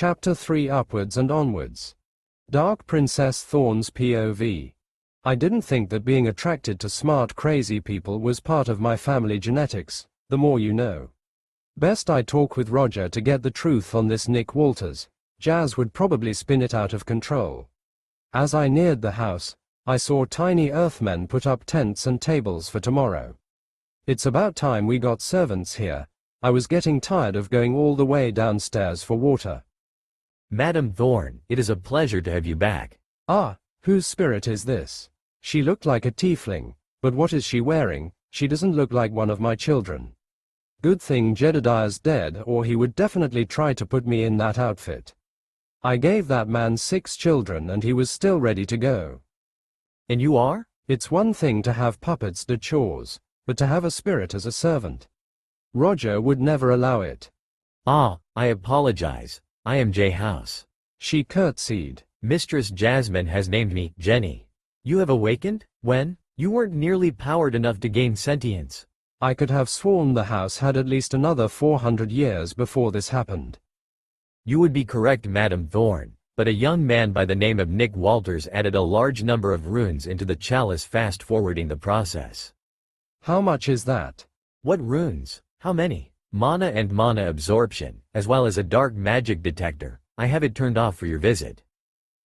Chapter 3 Upwards and Onwards. Dark Princess Thorn's POV. I didn't think that being attracted to smart, crazy people was part of my family genetics, the more you know. Best I talk with Roger to get the truth on this Nick Walters. Jazz would probably spin it out of control. As I neared the house, I saw tiny Earthmen put up tents and tables for tomorrow. It's about time we got servants here. I was getting tired of going all the way downstairs for water. Madam Thorn, it is a pleasure to have you back. Ah, whose spirit is this? She looked like a tiefling, but what is she wearing? She doesn't look like one of my children. Good thing Jedediah's dead, or he would definitely try to put me in that outfit. I gave that man 6 children and he was still ready to go. And you are? It's one thing to have puppets do chores, but to have a spirit as a servant. Roger would never allow it. Ah, I apologize. I am Jay House. She curtsied. Mistress Jasmine has named me Jenny. You have awakened? When? You weren't nearly powered enough to gain sentience. I could have sworn the house had at least another 400 years before this happened. You would be correct, Madam Thorn, but a young man by the name of Nick Walters added a large number of runes into the chalice, fast-forwarding the process. How much is that? What runes? How many? Mana and mana absorption, as well as a dark magic detector. I have it turned off for your visit.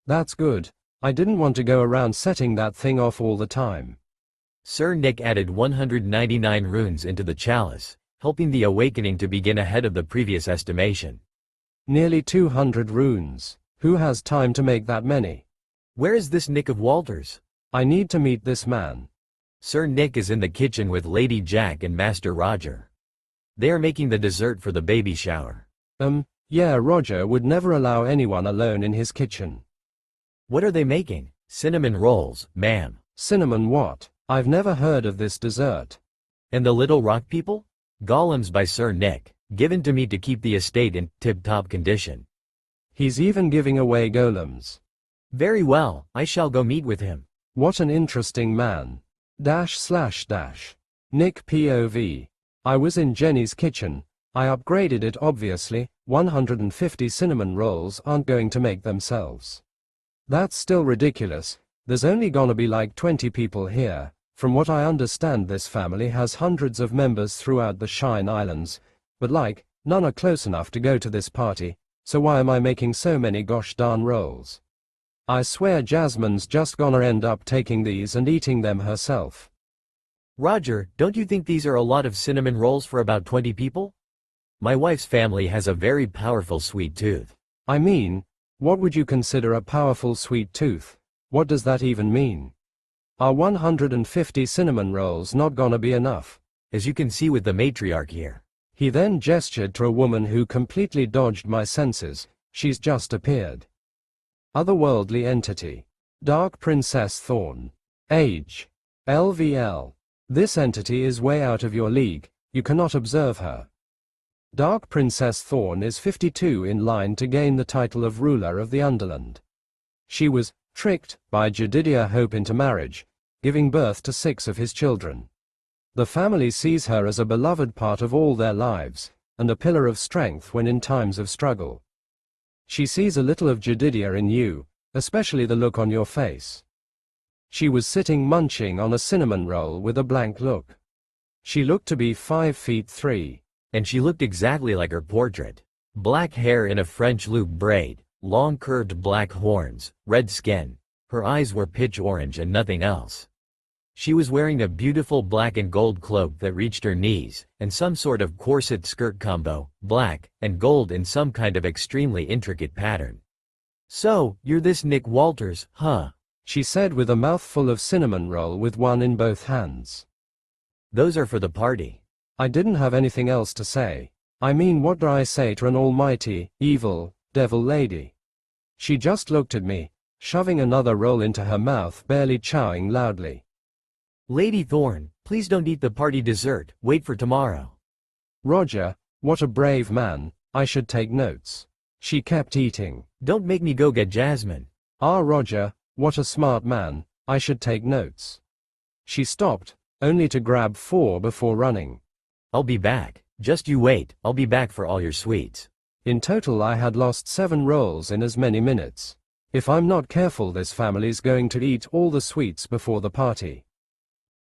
That's good. I didn't want to go around setting that thing off all the time. Sir Nick added 199 runes into the chalice, helping the awakening to begin ahead of the previous estimation. Nearly 200 runes. Who has time to make that many? Where is this Nick of Walters? I need to meet this man. Sir Nick is in the kitchen with Lady Jack and Master Roger. They are making the dessert for the baby shower. Yeah, Roger would never allow anyone alone in his kitchen. What are they making? Cinnamon rolls, ma'am. Cinnamon what? I've never heard of this dessert. And the Little Rock People? Golems by Sir Nick, given to me to keep the estate in tip-top condition. He's even giving away golems. Very well, I shall go meet with him. What an interesting man. // Nick POV. I was in Jenny's kitchen. I upgraded it obviously. 150 cinnamon rolls aren't going to make themselves. That's still ridiculous. There's only gonna be like 20 people here. From what I understand, this family has hundreds of members throughout the Shine Islands, but none are close enough to go to this party, so why am I making so many gosh darn rolls? I swear Jasmine's just gonna end up taking these and eating them herself. Roger, don't you think these are a lot of cinnamon rolls for about 20 people? My wife's family has a very powerful sweet tooth. I mean, what would you consider a powerful sweet tooth? What does that even mean? Are 150 cinnamon rolls not gonna be enough? As you can see with the matriarch here. He then gestured to a woman who completely dodged my senses. She's just appeared. Otherworldly entity. Dark Princess Thorn. Age. LVL. This entity is way out of your league. You cannot observe her. Dark Princess Thorn is 52, in line to gain the title of ruler of the Underland. She was tricked by Jedediah Hope into marriage, giving birth to 6 of his children. The family sees her as a beloved part of all their lives, and a pillar of strength when in times of struggle. She sees a little of Jedediah in you, especially the look on your face. She was sitting munching on a cinnamon roll with a blank look. She looked to be 5'3". And she looked exactly like her portrait. Black hair in a French loop braid, long curved black horns, red skin. Her eyes were pitch orange and nothing else. She was wearing a beautiful black and gold cloak that reached her knees, and some sort of corset skirt combo, black and gold in some kind of extremely intricate pattern. So, you're this Nick Walters, huh? She said with a mouthful of cinnamon roll with one in both hands. Those are for the party. I didn't have anything else to say. I mean, what do I say to an almighty, evil, devil lady? She just looked at me, shoving another roll into her mouth, barely chowing loudly. Lady Thorn, please don't eat the party dessert, wait for tomorrow. Roger, what a brave man, I should take notes. She kept eating. Don't make me go get Jasmine. Ah, Roger, what a smart man, I should take notes. She stopped, only to grab 4 before running. I'll be back. Just you wait, I'll be back for all your sweets. In total I had lost 7 rolls in as many minutes. If I'm not careful, this family's going to eat all the sweets before the party.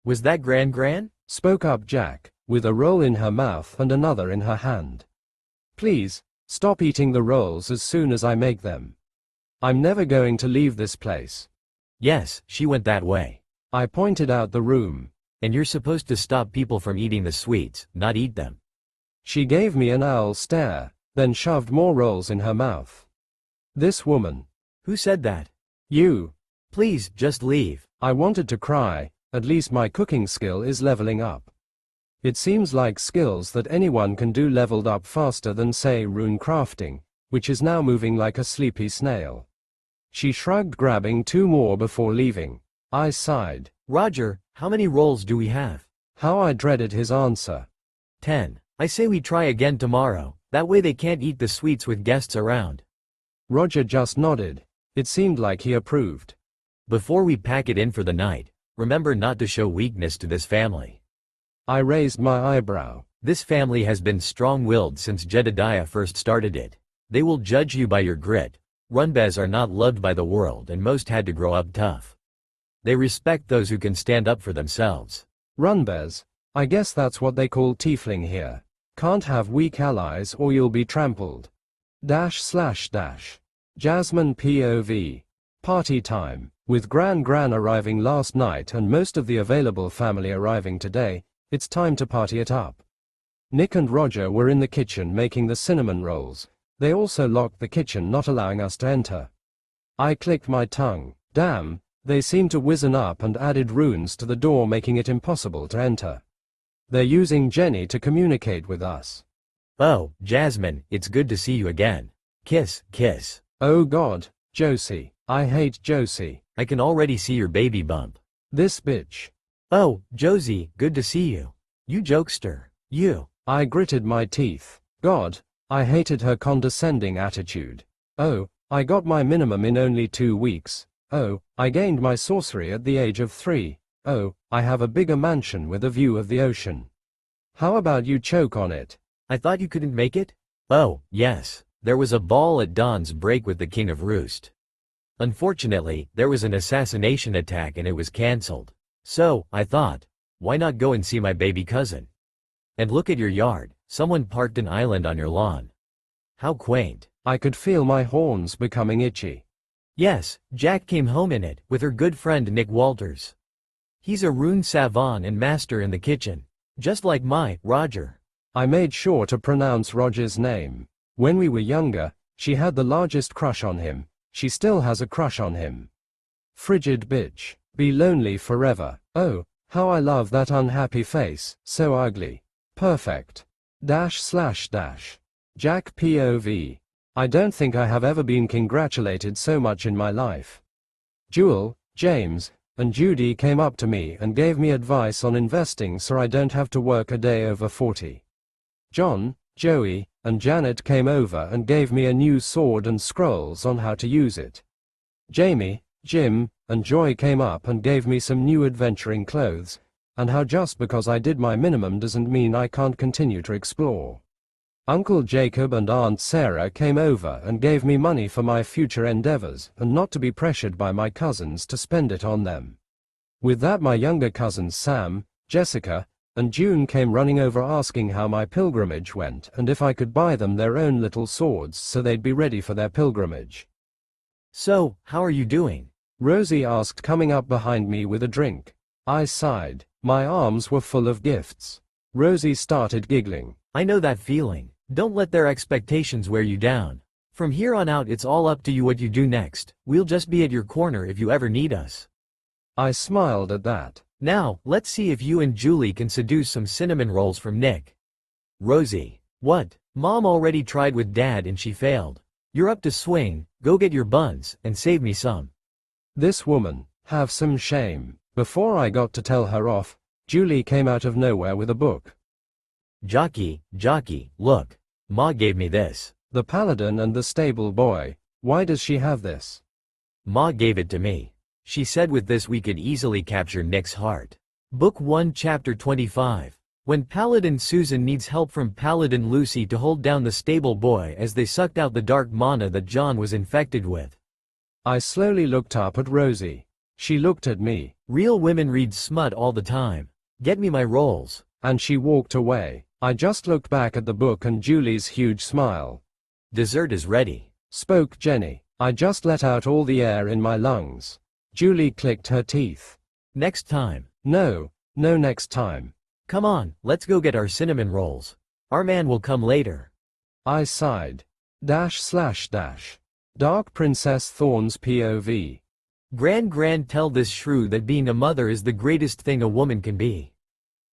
Was that Gran? Spoke up Jack, with a roll in her mouth and another in her hand. Please, stop eating the rolls as soon as I make them. I'm never going to leave this place. Yes, she went that way. I pointed out the room. And you're supposed to stop people from eating the sweets, not eat them. She gave me an owl stare, then shoved more rolls in her mouth. This woman. Who said that? You. Please, just leave. I wanted to cry. At least my cooking skill is leveling up. It seems like skills that anyone can do leveled up faster than, say, rune crafting, which is now moving like a sleepy snail. She shrugged, grabbing 2 more before leaving. I sighed. Roger, how many rolls do we have? How I dreaded his answer. 10. I say we try again tomorrow, that way they can't eat the sweets with guests around. Roger just nodded. It seemed like he approved. Before we pack it in for the night, remember not to show weakness to this family. I raised my eyebrow. This family has been strong-willed since Jedediah first started it. They will judge you by your grit. Runbez are not loved by the world and most had to grow up tough. They respect those who can stand up for themselves. Runbez? I guess that's what they call tiefling here. Can't have weak allies or you'll be trampled. / Jasmine POV. Party time. With Gran arriving last night and most of the available family arriving today, it's time to party it up. Nick and Roger were in the kitchen making the cinnamon rolls. They also locked the kitchen, not allowing us to enter. I clicked my tongue. Damn, they seem to wizen up and added runes to the door, making it impossible to enter. They're using Jenny to communicate with us. Oh, Jasmine, it's good to see you again. Kiss, kiss. Oh God, Josie. I hate Josie. I can already see your baby bump. This bitch. Oh, Josie, good to see you. You jokester. You. I gritted my teeth. God, I hated her condescending attitude. Oh, I got my minimum in only 2 weeks. Oh, I gained my sorcery at the age of 3. Oh, I have a bigger mansion with a view of the ocean. How about you choke on it? I thought you couldn't make it? Oh, yes. There was a ball at Dawn's break with the King of Roost. Unfortunately, there was an assassination attack and it was cancelled. So, I thought, why not go and see my baby cousin? And look at your yard, someone parked an island on your lawn. How quaint. I could feel my horns becoming itchy. Yes, Jack came home in it, with her good friend Nick Walters. He's a rune savant and master in the kitchen. Just like my Roger. I made sure to pronounce Roger's name. When we were younger, she had the largest crush on him. She still has a crush on him. Frigid bitch. Be lonely forever. Oh, how I love that unhappy face, so ugly. Perfect. / Jack POV. I don't think I have ever been congratulated so much in my life. Jewel, James, and Judy came up to me and gave me advice on investing so I don't have to work a day over 40. John, Joey, and Janet came over and gave me a new sword and scrolls on how to use it. Jamie, Jim, and Joy came up and gave me some new adventuring clothes, and how just because I did my minimum doesn't mean I can't continue to explore. Uncle Jacob and Aunt Sarah came over and gave me money for my future endeavors and not to be pressured by my cousins to spend it on them. With that, my younger cousins Sam, Jessica, and June came running over asking how my pilgrimage went and if I could buy them their own little swords so they'd be ready for their pilgrimage. So, how are you doing? Rosie asked, coming up behind me with a drink. I sighed. My arms were full of gifts. Rosie started giggling. I know that feeling. Don't let their expectations wear you down. From here on out it's all up to you what you do next. We'll just be at your corner if you ever need us. I smiled at that. Now, let's see if you and Julie can seduce some cinnamon rolls from Nick. Rosie. What? Mom already tried with Dad and she failed. You're up to swing, go get your buns, and save me some. This woman, have some shame. Before I got to tell her off, Julie came out of nowhere with a book. Jockey, look. Ma gave me this. The Paladin and the Stable Boy. Why does she have this? Ma gave it to me. She said with this we could easily capture Nick's heart. Book 1 Chapter 25. When Paladin Susan needs help from Paladin Lucy to hold down the stable boy as they sucked out the dark mana that John was infected with. I slowly looked up at Rosie. She looked at me. Real women read smut all the time. Get me my rolls. And she walked away. I just looked back at the book and Julie's huge smile. Dessert is ready, spoke Jenny. I just let out all the air in my lungs. Julie clicked her teeth. Next time. No next time. Come on, let's go get our cinnamon rolls. Our man will come later. I sighed. // Dark Princess Thorn's POV. Gran tell this shrew that being a mother is the greatest thing a woman can be.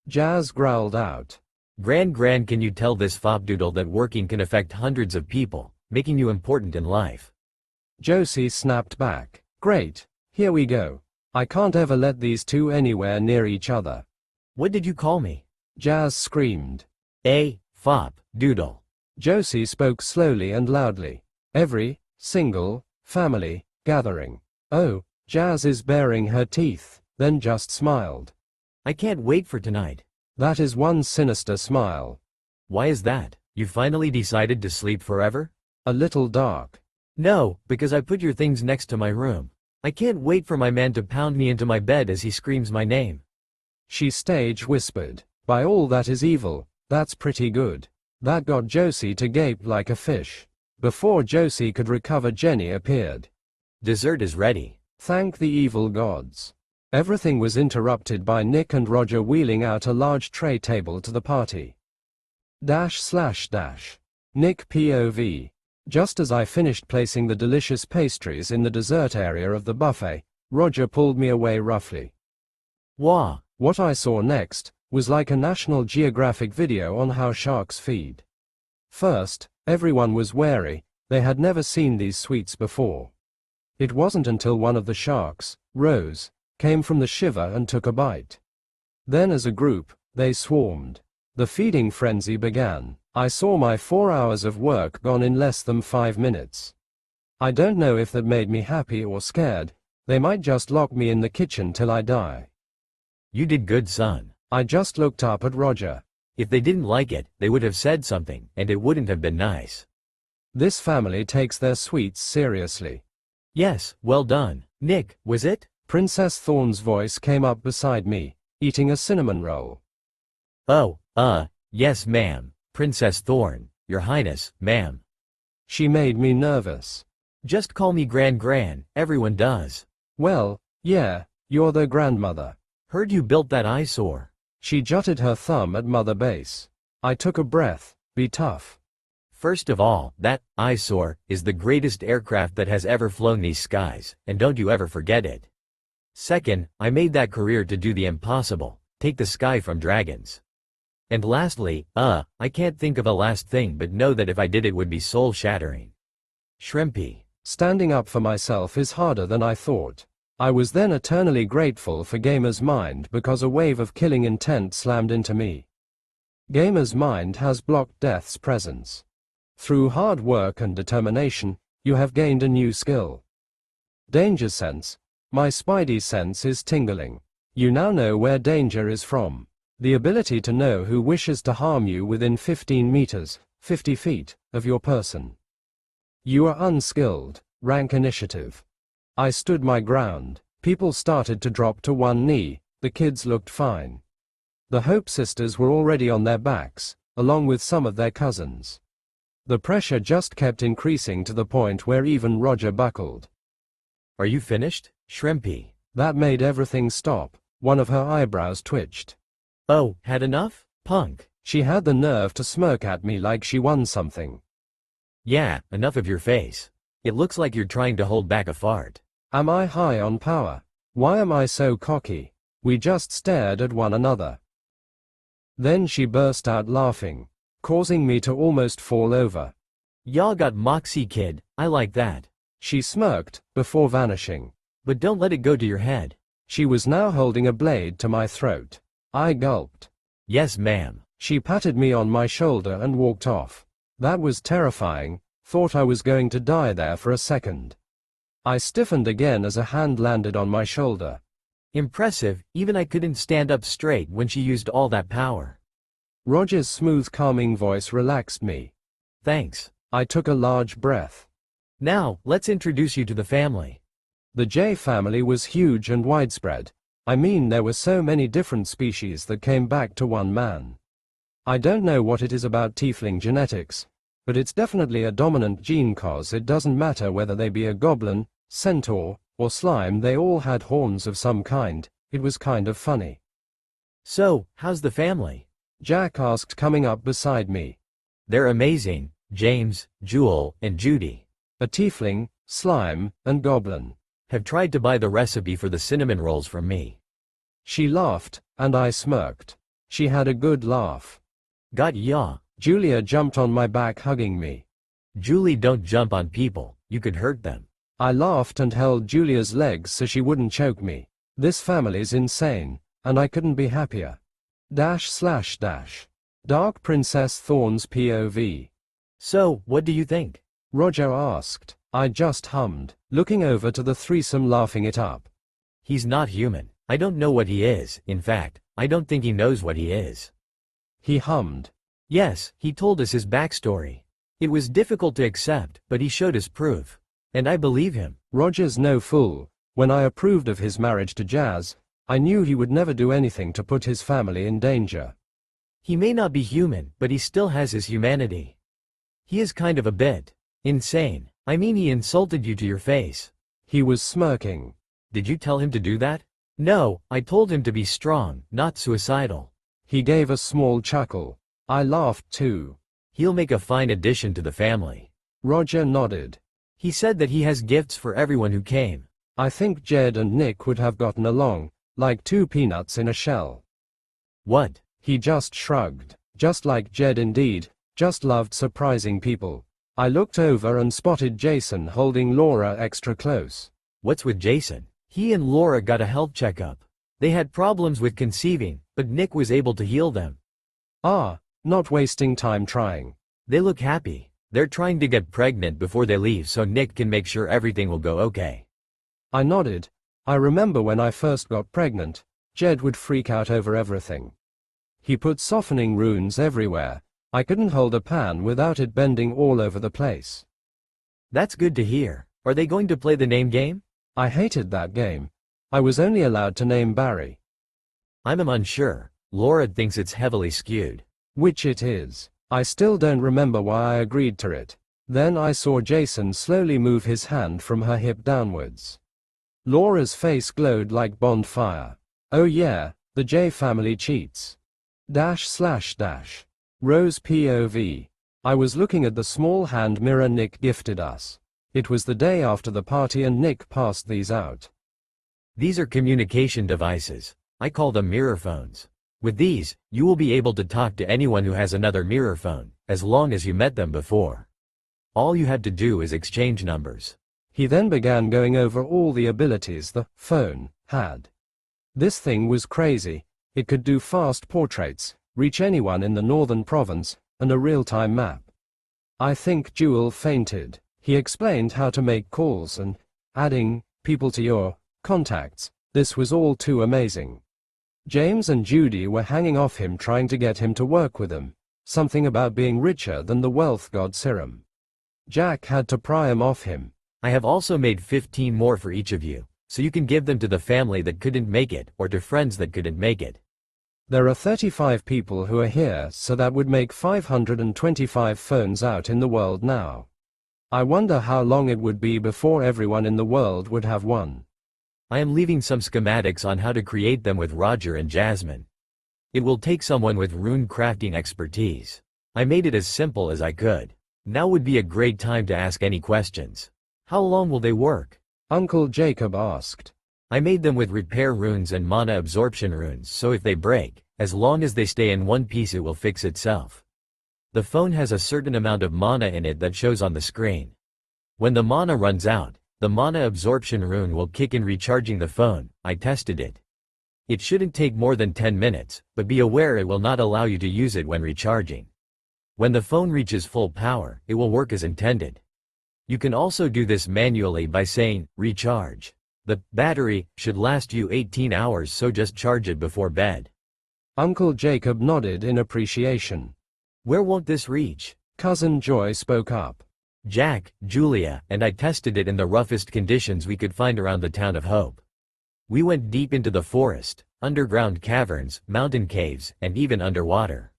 Jazz growled out. Gran can you tell this fopdoodle that working can affect hundreds of people, making you important in life. Josie snapped back. Great, here we go. I can't ever let these two anywhere near each other. What did you call me? Jazz screamed. Fop, doodle. Josie spoke slowly and loudly. Every single family gathering. Oh, Jazz is baring her teeth, then just smiled. I can't wait for tonight. That is one sinister smile. Why is that? You finally decided to sleep forever? A little dark. No, because I put your things next to my room. I can't wait for my man to pound me into my bed as he screams my name. She stage whispered. By all that is evil, that's pretty good. That got Josie to gape like a fish. Before Josie could recover, Jenny appeared. Dessert is ready. Thank the evil gods. Everything was interrupted by Nick and Roger wheeling out a large tray table to the party. // Nick POV. Just as I finished placing the delicious pastries in the dessert area of the buffet, Roger pulled me away roughly. Wah! What I saw next was like a National Geographic video on how sharks feed. First, everyone was wary. They had never seen these sweets before. It wasn't until one of the sharks, Rose, came from the shiver and took a bite. Then as a group, they swarmed. The feeding frenzy began. I saw my 4 hours of work gone in less than 5 minutes. I don't know if that made me happy or scared. They might just lock me in the kitchen till I die. You did good, son. I just looked up at Roger. If they didn't like it, they would have said something, and it wouldn't have been nice. This family takes their sweets seriously. Yes, well done. Nick, was it? Princess Thorn's voice came up beside me, eating a cinnamon roll. Oh, yes ma'am, Princess Thorn, Your Highness, ma'am. She made me nervous. Just call me Gran, everyone does. Well, yeah, you're their grandmother. Heard you built that eyesore. She jutted her thumb at Mother Base. I took a breath. Be tough. First of all, that eyesore is the greatest aircraft that has ever flown these skies, and don't you ever forget it. Second, I made that career to do the impossible, take the sky from dragons. And lastly, I can't think of a last thing but know that if I did it would be soul-shattering. Shrimpy. Standing up for myself is harder than I thought. I was then eternally grateful for Gamer's Mind because a wave of killing intent slammed into me. Gamer's Mind has blocked death's presence. Through hard work and determination, you have gained a new skill. Danger sense. My spidey sense is tingling. You now know where danger is from. The ability to know who wishes to harm you within 15 meters, 50 feet, of your person. You are unskilled. Rank initiative. I stood my ground. People started to drop to one knee. The kids looked fine. The Hope sisters were already on their backs, along with some of their cousins. The pressure just kept increasing to the point where even Roger buckled. Are you finished, Shrimpy? That made everything stop. One of her eyebrows twitched. Oh, had enough, punk? She had the nerve to smirk at me like she won something. Yeah, enough of your face. It looks like you're trying to hold back a fart. Am I high on power? Why am I so cocky? We just stared at one another. Then she burst out laughing, causing me to almost fall over. Y'all got moxie, kid, I like that. She smirked, before vanishing. But don't let it go to your head. She was now holding a blade to my throat. I gulped. Yes, ma'am. She patted me on my shoulder and walked off. That was terrifying. Thought I was going to die there for a second. I stiffened again as a hand landed on my shoulder. Impressive, even I couldn't stand up straight when she used all that power. Roger's smooth calming voice relaxed me. Thanks. I took a large breath. Now, let's introduce you to the family. The J family was huge and widespread. I mean, there were so many different species that came back to one man. I don't know what it is about tiefling genetics, but it's definitely a dominant gene, cause it doesn't matter whether they be a goblin, centaur, or slime, they all had horns of some kind. It was kind of funny. So, how's the family? Jack asked, coming up beside me. They're amazing, James, Jewel, and Judy. A tiefling, slime, and goblin. Have tried to buy the recipe for the cinnamon rolls from me. She laughed, and I smirked. She had a good laugh. Got ya. Julia jumped on my back, hugging me. Julie, don't jump on people, you could hurt them. I laughed and held Julia's legs so she wouldn't choke me. This family's insane, and I couldn't be happier. / Dark Princess Thorn's POV. So, what do you think? Roger asked. I just hummed, looking over to the threesome, laughing it up. He's not human. I don't know what he is. In fact, I don't think he knows what he is. He hummed. Yes, he told us his backstory. It was difficult to accept, but he showed us proof. And I believe him. Roger's no fool. When I approved of his marriage to Jazz, I knew he would never do anything to put his family in danger. He may not be human, but he still has his humanity. He is kind of a bit insane. I mean, he insulted you to your face. He was smirking. Did you tell him to do that? No, I told him to be strong, not suicidal. He gave a small chuckle. I laughed too. He'll make a fine addition to the family. Roger nodded. He said that he has gifts for everyone who came. I think Jed and Nick would have gotten along, like two peanuts in a shell. What? He just shrugged. Just like Jed indeed, just loved surprising people. I looked over and spotted Jason holding Laura extra close. What's with Jason? He and Laura got a health checkup. They had problems with conceiving, but Nick was able to heal them. Ah, not wasting time trying. They look happy. They're trying to get pregnant before they leave so Nick can make sure everything will go okay. I nodded. I remember when I first got pregnant, Jed would freak out over everything. He put softening runes everywhere. I couldn't hold a pan without it bending all over the place. That's good to hear. Are they going to play the name game? I hated that game. I was only allowed to name Barry. I'm unsure. Laura thinks it's heavily skewed. Which it is. I still don't remember why I agreed to it. Then I saw Jason slowly move his hand from her hip downwards. Laura's face glowed like bonfire. Oh yeah, the J family cheats. / Rose POV. I was looking at the small hand mirror Nick gifted us. It was the day after the party and Nick passed these out. These are communication devices. I call them mirror phones. With these, you will be able to talk to anyone who has another mirror phone, as long as you met them before. All you had to do is exchange numbers. He then began going over all the abilities the phone had. This thing was crazy. It could do fast portraits, reach anyone in the northern province, and a real-time map. I think Jewel fainted. He explained how to make calls and adding people to your contacts. This was all too amazing. James and Judy were hanging off him, trying to get him to work with them. Something about being richer than the wealth god serum. Jack had to pry him off him. I have also made 15 more for each of you, so you can give them to the family that couldn't make it or to friends that couldn't make it. There are 35 people who are here, so that would make 525 phones out in the world now. I wonder how long it would be before everyone in the world would have one. I am leaving some schematics on how to create them with Roger and Jasmine. It will take someone with rune crafting expertise. I made it as simple as I could. Now would be a great time to ask any questions. How long will they work? Uncle Jacob asked. I made them with repair runes and mana absorption runes, so if they break, as long as they stay in one piece it will fix itself. The phone has a certain amount of mana in it that shows on the screen. When the mana runs out, the mana absorption rune will kick in, recharging the phone. I tested it. It shouldn't take more than 10 minutes, but be aware it will not allow you to use it when recharging. When the phone reaches full power, it will work as intended. You can also do this manually by saying, recharge. The battery should last you 18 hours, so just charge it before bed. Uncle Jacob nodded in appreciation. Where won't this reach? Cousin Joy spoke up. Jack, Julia, and I tested it in the roughest conditions we could find around the town of Hope. We went deep into the forest, underground caverns, mountain caves, and even underwater.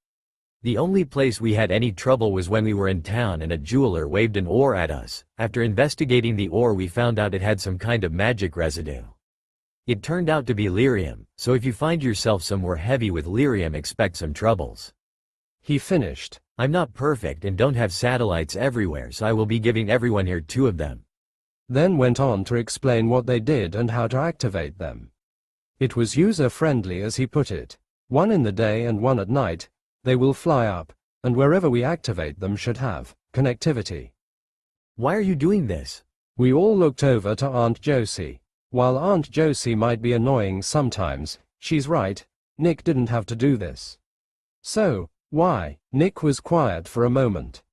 The only place we had any trouble was when we were in town and a jeweler waved an ore at us. After investigating the ore, we found out it had some kind of magic residue. It turned out to be lyrium, so if you find yourself somewhere heavy with lyrium, expect some troubles. He finished. I'm not perfect and don't have satellites everywhere, so I will be giving everyone here 2 of them. Then went on to explain what they did and how to activate them. It was user-friendly, as he put it. 1 in the day and 1 at night. They will fly up, and wherever we activate them should have connectivity. Why are you doing this? We all looked over to Aunt Josie. While Aunt Josie might be annoying sometimes, she's right. Nick didn't have to do this. So, why? Nick was quiet for a moment.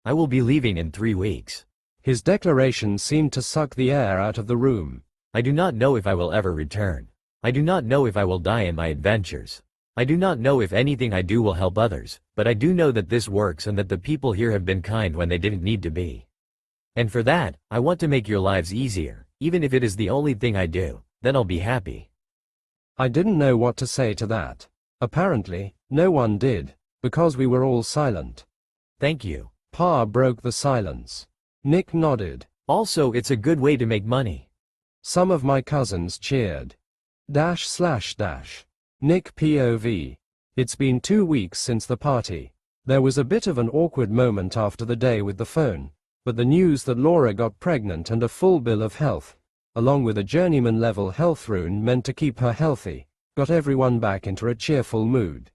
I will be leaving in 3 weeks. His declaration seemed to suck the air out of the room. I do not know if I will ever return. I do not know if I will die in my adventures. I do not know if anything I do will help others, but I do know that this works and that the people here have been kind when they didn't need to be. And for that, I want to make your lives easier, even if it is the only thing I do, then I'll be happy. I didn't know what to say to that. Apparently, no one did, because we were all silent. Thank you. Pa broke the silence. Nick nodded. Also, it's a good way to make money. Some of my cousins cheered. Nick POV. It's been 2 weeks since the party. There was a bit of an awkward moment after the day with the phone, but the news that Laura got pregnant and a full bill of health, along with a journeyman-level health rune meant to keep her healthy, got everyone back into a cheerful mood.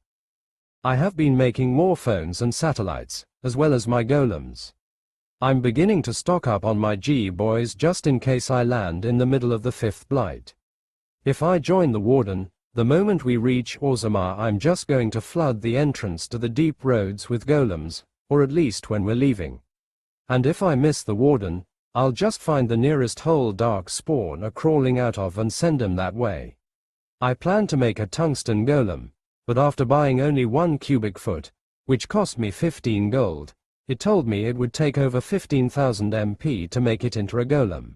I have been making more phones and satellites, as well as my golems. I'm beginning to stock up on my G-boys just in case I land in the middle of the 5th blight. If I join the Warden, the moment we reach Orzammar, I'm just going to flood the entrance to the deep roads with golems, or at least when we're leaving. And if I miss the Warden, I'll just find the nearest hole Dark Spawn are crawling out of and send him that way. I plan to make a tungsten golem, but after buying only 1 cubic foot, which cost me 15 gold, it told me it would take over 15,000 MP to make it into a golem.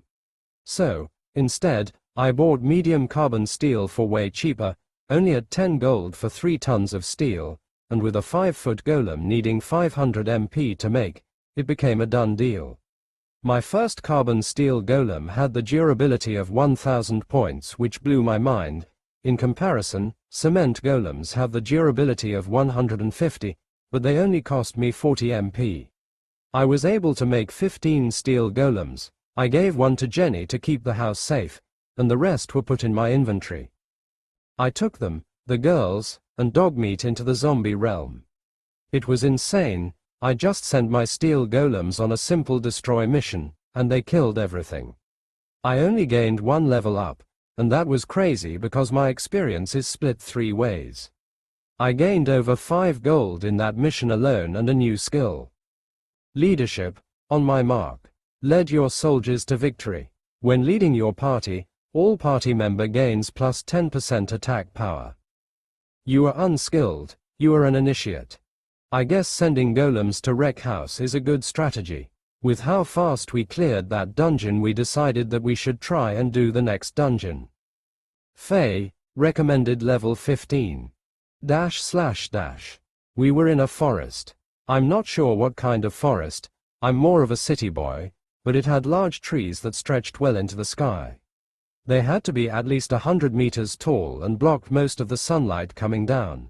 So, instead, I bought medium carbon steel for way cheaper, only at 10 gold for 3 tons of steel, and with a 5-foot golem needing 500 MP to make, it became a done deal. My first carbon steel golem had the durability of 1000 points, which blew my mind. In comparison, cement golems have the durability of 150, but they only cost me 40 MP. I was able to make 15 steel golems. I gave one to Jenny to keep the house safe, and the rest were put in my inventory. I took them, the girls, and dog meat into the zombie realm. It was insane. I just sent my steel golems on a simple destroy mission, and they killed everything. I only gained 1 level up, and that was crazy because my experience is split 3 ways. I gained over 5 gold in that mission alone and a new skill. Leadership, on my mark. Led your soldiers to victory. When leading your party, all party member gains plus 10% attack power. You are unskilled, you are an initiate. I guess sending golems to Wreck House is a good strategy. With how fast we cleared that dungeon, we decided that we should try and do the next dungeon. Faye, recommended level 15. We were in a forest. I'm not sure what kind of forest, I'm more of a city boy, but it had large trees that stretched well into the sky. They had to be at least 100 meters tall and blocked most of the sunlight coming down.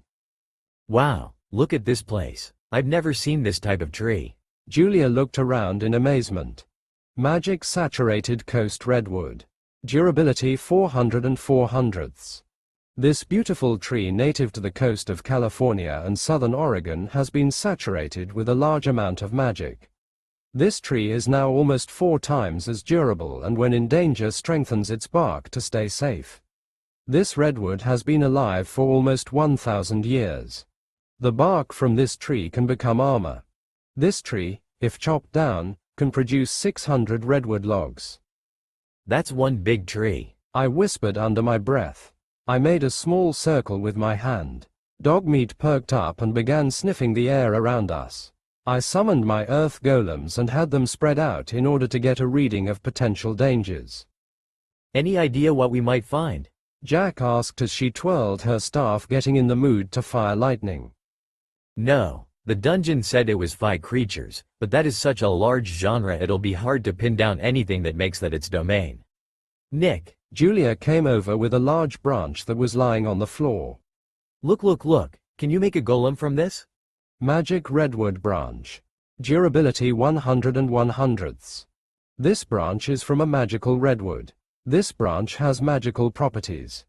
Wow, look at this place. I've never seen this type of tree. Julia looked around in amazement. Magic saturated coast redwood. Durability 400 and 400ths. This beautiful tree native to the coast of California and southern Oregon has been saturated with a large amount of magic. This tree is now almost 4 times as durable and when in danger strengthens its bark to stay safe. This redwood has been alive for almost 1,000 years. The bark from this tree can become armor. This tree, if chopped down, can produce 600 redwood logs. That's one big tree. I whispered under my breath. I made a small circle with my hand. Dogmeat perked up and began sniffing the air around us. I summoned my earth golems and had them spread out in order to get a reading of potential dangers. Any idea what we might find? Jack asked as she twirled her staff, getting in the mood to fire lightning. No. The dungeon said it was 5 creatures, but that is such a large genre it'll be hard to pin down anything that makes that its domain. Nick. Julia came over with a large branch that was lying on the floor. Look. Can you make a golem from this? Magic redwood branch. Durability 100 1/100ths. This branch is from a magical redwood. This branch has magical properties.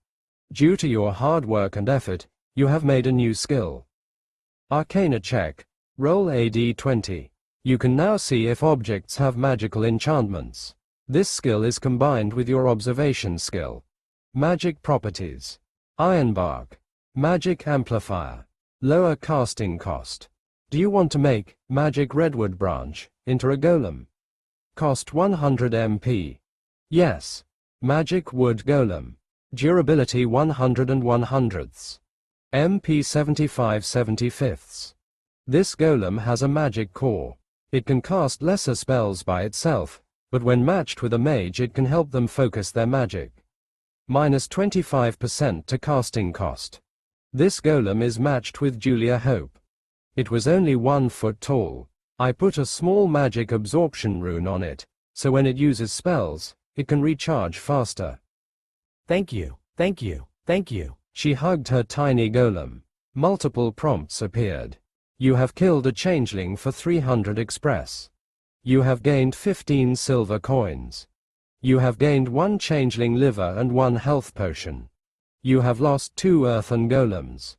Due to your hard work and effort, you have made a new skill. Arcana check. Roll a d20. You can now see if objects have magical enchantments. This skill is combined with your observation skill. Magic properties. Ironbark. Magic amplifier. Lower casting cost. Do you want to make magic redwood branch into a golem? Cost 100 MP. Yes. Magic wood golem. Durability 100 1/100ths. MP 75 75ths. This golem has a magic core. It can cast lesser spells by itself, but when matched with a mage it can help them focus their magic. Minus 25% to casting cost. This golem is matched with Julia Hope. It was only 1 foot tall. I put a small magic absorption rune on it, so when it uses spells, it can recharge faster. Thank you. She hugged her tiny golem. Multiple prompts appeared. You have killed a changeling for 300 express. You have gained 15 silver coins. You have gained 1 changeling liver and 1 health potion. You have lost 2 earthen golems.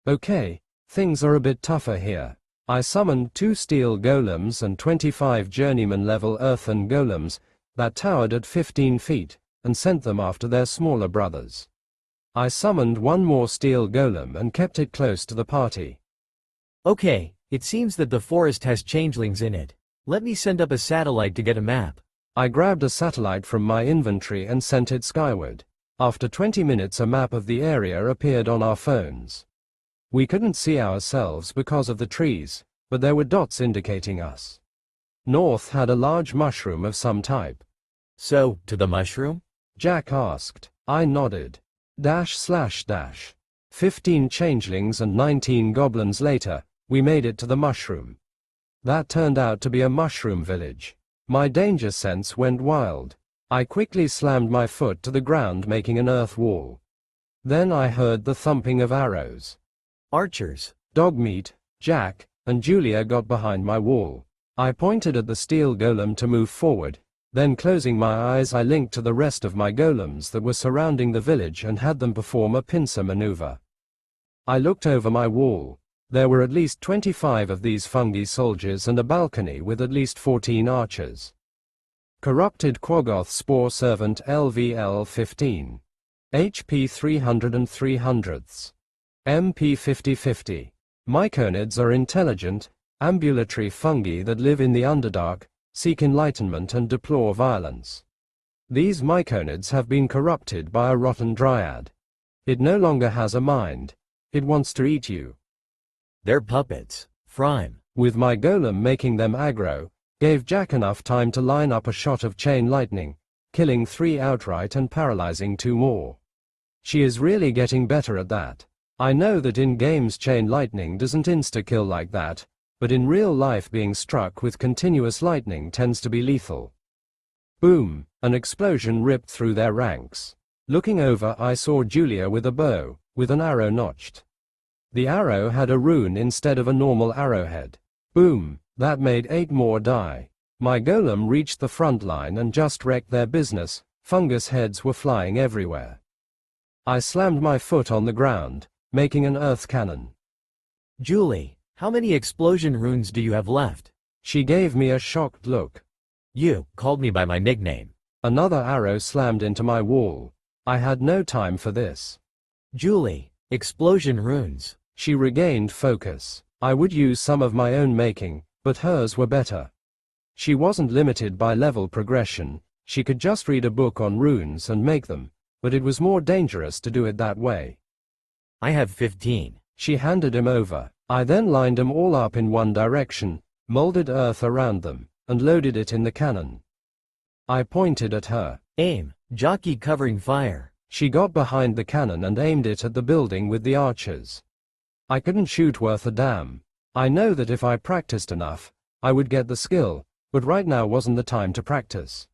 Okay, things are a bit tougher here. I summoned 2 steel golems and 25 journeyman level earthen golems that towered at 15 feet, and sent them after their smaller brothers. I summoned 1 more steel golem and kept it close to the party. Okay, it seems that the forest has changelings in it. Let me send up a satellite to get a map. I grabbed a satellite from my inventory and sent it skyward. After 20 minutes a map of the area appeared on our phones. We couldn't see ourselves because of the trees, but there were dots indicating us. North had a large mushroom of some type. So, to the mushroom? Jack asked. I nodded. // 15 changelings and 19 goblins later, we made it to the mushroom. That turned out to be a mushroom village. My danger sense went wild. I quickly slammed my foot to the ground, making an earth wall. Then I heard the thumping of arrows. Archers. Dogmeat, Jack, and Julia got behind my wall. I pointed at the steel golem to move forward. Then closing my eyes I linked to the rest of my golems that were surrounding the village and had them perform a pincer maneuver. I looked over my wall. There were at least 25 of these fungi soldiers and a balcony with at least 14 archers. Corrupted Quaggoth Spore Servant LVL 15. HP 300 3/300ths. MP 50/50. Myconids are intelligent, ambulatory fungi that live in the Underdark, seek enlightenment and deplore violence. These myconids have been corrupted by a rotten dryad. It no longer has a mind. It wants to eat you. They're puppets. Frime. With my golem making them aggro, gave Jack enough time to line up a shot of chain lightning, killing 3 outright and paralyzing 2 more. She is really getting better at that. I know that in games chain lightning doesn't insta-kill like that, but in real life being struck with continuous lightning tends to be lethal. Boom! An explosion ripped through their ranks. Looking over I saw Julia with a bow, with an arrow notched. The arrow had a rune instead of a normal arrowhead. Boom! That made 8 more die. My golem reached the front line and just wrecked their business. Fungus heads were flying everywhere. I slammed my foot on the ground, making an earth cannon. Julie, how many explosion runes do you have left? She gave me a shocked look. You called me by my nickname. Another arrow slammed into my wall. I had no time for this. Julie, explosion runes. She regained focus. I would use some of my own making, but hers were better. She wasn't limited by level progression. She could just read a book on runes and make them, but it was more dangerous to do it that way. I have 15. She handed him over. I then lined them all up in one direction, molded earth around them, and loaded it in the cannon. I pointed at her. Aim. Jockey covering fire. She got behind the cannon and aimed it at the building with the archers. I couldn't shoot worth a damn. I know that if I practiced enough, I would get the skill, but right now wasn't the time to practice.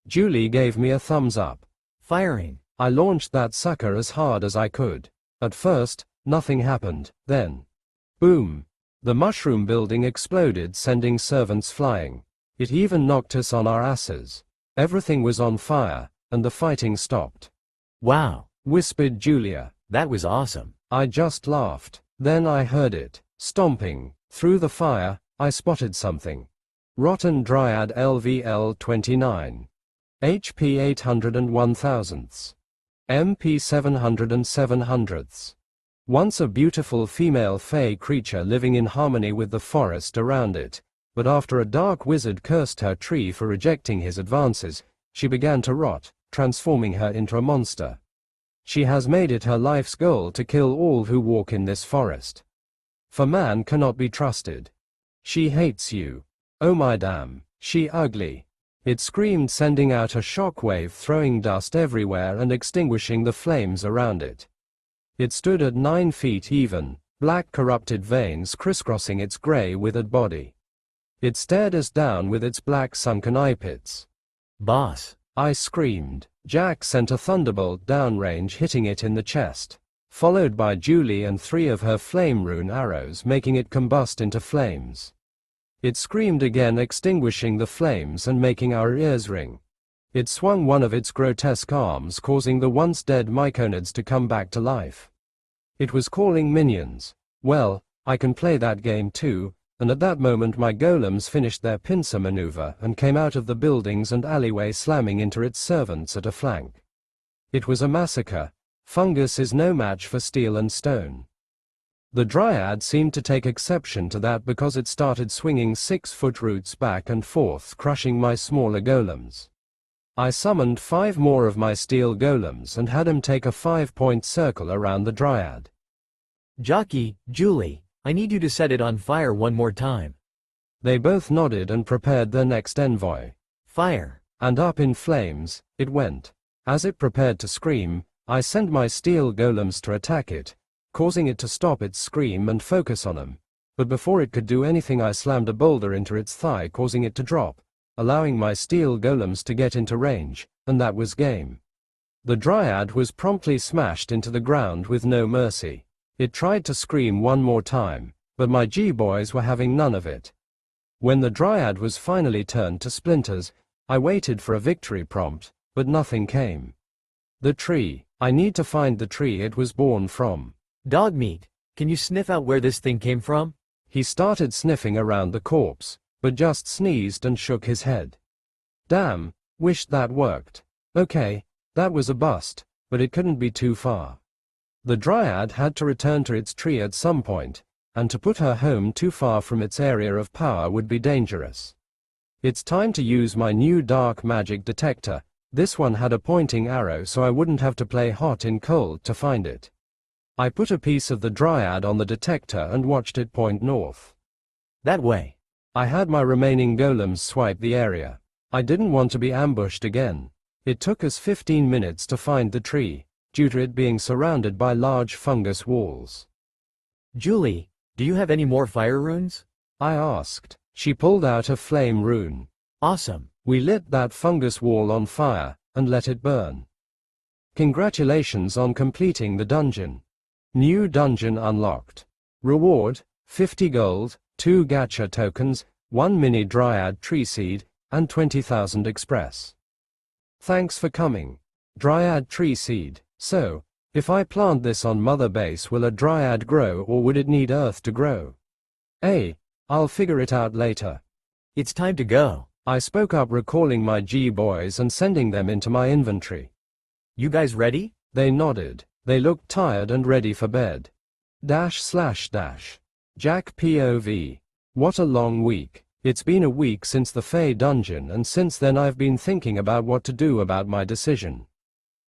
Julie gave me a thumbs up. Firing. I launched that sucker as hard as I could. At first, nothing happened, then. Boom! The mushroom building exploded, sending servants flying. It even knocked us on our asses. Everything was on fire, and the fighting stopped. Wow, Whispered Julia. that was awesome. I just laughed. Then I heard it. Stomping. Through the fire, I spotted something. Rotten Dryad LVL 29. HP 801 thousandths. MP 707 hundredths. Once a beautiful female fey creature living in harmony with the forest around it, but after a dark wizard cursed her tree for rejecting his advances, she began to rot, transforming her into a monster. She has made it her life's goal to kill all who walk in this forest. For man cannot be trusted. She hates you. Oh my damn, she ugly. It screamed, sending out a shockwave, throwing dust everywhere and extinguishing the flames around it. It stood at 9 feet even, black corrupted veins crisscrossing its gray withered body. It stared us down with its black sunken eye pits. Boss. I screamed. Jack sent a thunderbolt downrange, hitting it in the chest, followed by Julie and 3 of her flame rune arrows, making it combust into flames. It screamed again, extinguishing the flames and making our ears ring. It swung one of its grotesque arms, causing the once dead myconids to come back to life. It was calling minions. Well, I can play that game too, and at that moment my golems finished their pincer maneuver and came out of the buildings and alleyway, slamming into its servants at a flank. It was a massacre. Fungus is no match for steel and stone. The Dryad seemed to take exception to that because it started swinging 6-foot roots back and forth, crushing my smaller golems. I summoned 5 more of my steel golems and had him take a 5-point circle around the Dryad. Jockey, Julie, I need you to set it on fire one more time. They both nodded and prepared their next envoy. Fire. And up in flames, it went. As it prepared to scream, I sent my steel golems to attack it, causing it to stop its scream and focus on him. But before it could do anything, I slammed a boulder into its thigh, causing it to drop, allowing my steel golems to get into range, and that was game. The Dryad was promptly smashed into the ground with no mercy. It tried to scream one more time, but my G-boys were having none of it. When the Dryad was finally turned to splinters, I waited for a victory prompt, but nothing came. The tree. I need to find the tree it was born from. Dogmeat, can you sniff out where this thing came from? He started sniffing around the corpse, but just sneezed and shook his head. Damn, wished that worked. Okay, that was a bust, but it couldn't be too far. The Dryad had to return to its tree at some point, and to put her home too far from its area of power would be dangerous. It's time to use my new dark magic detector. This one had a pointing arrow, so I wouldn't have to play hot and cold to find it. I put a piece of the Dryad on the detector and watched it point north. That way. I had my remaining golems swipe the area. I didn't want to be ambushed again. It took us 15 minutes to find the tree, due to it being surrounded by large fungus walls. Julie, do you have any more fire runes? I asked. She pulled out a flame rune. Awesome. We lit that fungus wall on fire, and let it burn. Congratulations on completing the dungeon. New dungeon unlocked. Reward, 50 gold, 2 gacha tokens, 1 mini Dryad tree seed, and 20,000 express. Thanks for coming. Dryad tree seed. So, if I plant this on mother base, will a Dryad grow, or would it need earth to grow? I'll figure it out later. It's time to go. I spoke up, recalling my G-boys and sending them into my inventory. You guys ready? They nodded. They looked tired and ready for bed. Jack POV. What a long week. It's been a week since the Fey dungeon, and since then I've been thinking about what to do about my decision.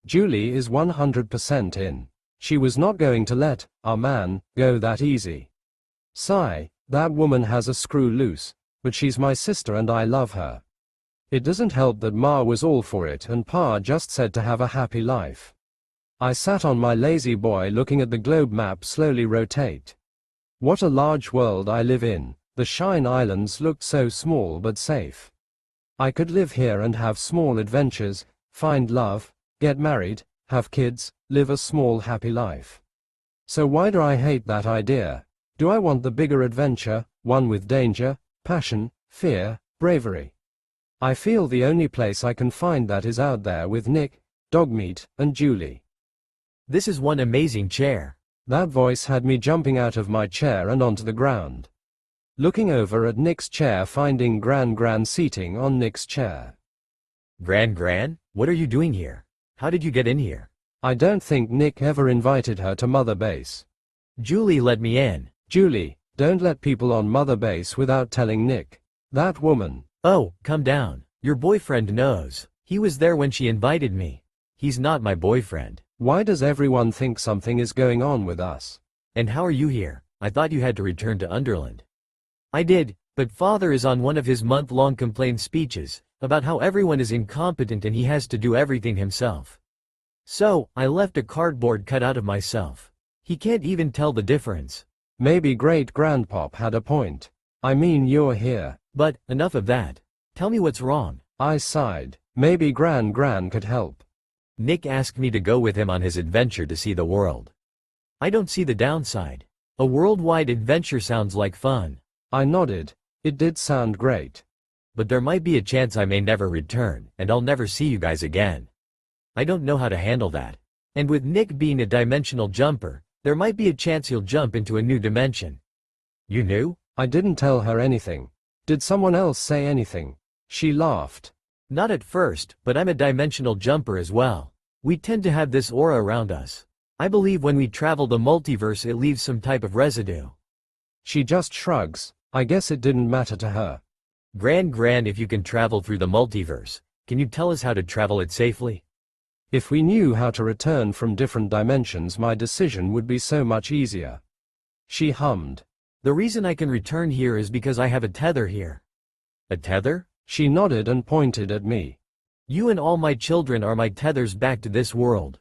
Julie is 100% in. She was not going to let our man go that easy. Sigh, that woman has a screw loose, but she's my sister and I love her. It doesn't help that Ma was all for it and Pa just said to have a happy life. I sat on my lazy boy looking at the globe map slowly rotate. What a large world I live in. The Shine Islands looked so small but safe. I could live here and have small adventures, find love, get married, have kids, live a small happy life. So why do I hate that idea? Do I want the bigger adventure, one with danger, passion, fear, bravery? I feel the only place I can find that is out there with Nick, Dogmeat, and Julie. This is one amazing chair. That voice had me jumping out of my chair and onto the ground. Looking over at Nick's chair, finding Gran seating on Nick's chair. Gran, what are you doing here? How did you get in here? I don't think Nick ever invited her to Mother Base. Julie let me in. Julie, don't let people on Mother Base without telling Nick. That woman. Oh, come down. Your boyfriend knows. He was there when she invited me. He's not my boyfriend. Why does everyone think something is going on with us? And how are you here? I thought you had to return to Underland. I did, but Father is on one of his month-long complaint speeches, about how everyone is incompetent and he has to do everything himself. So, I left a cardboard cut out of myself. He can't even tell the difference. Maybe great-grandpop had a point. I mean, you're here. But, enough of that. Tell me what's wrong. I sighed. Maybe Gran could help. Nick asked me to go with him on his adventure to see the world. I don't see the downside. A worldwide adventure sounds like fun. I nodded. It did sound great. But there might be a chance I may never return, and I'll never see you guys again. I don't know how to handle that. And with Nick being a dimensional jumper, there might be a chance he'll jump into a new dimension. You knew? I didn't tell her anything. Did someone else say anything? She laughed. Not at first, but I'm a dimensional jumper as well. We tend to have this aura around us. I believe when we travel the multiverse it leaves some type of residue. She just shrugs. I guess it didn't matter to her. Gran, if you can travel through the multiverse, can you tell us how to travel it safely? If we knew how to return from different dimensions, my decision would be so much easier. She hummed. The reason I can return here is because I have a tether here. A tether? She nodded and pointed at me. You and all my children are my tethers back to this world.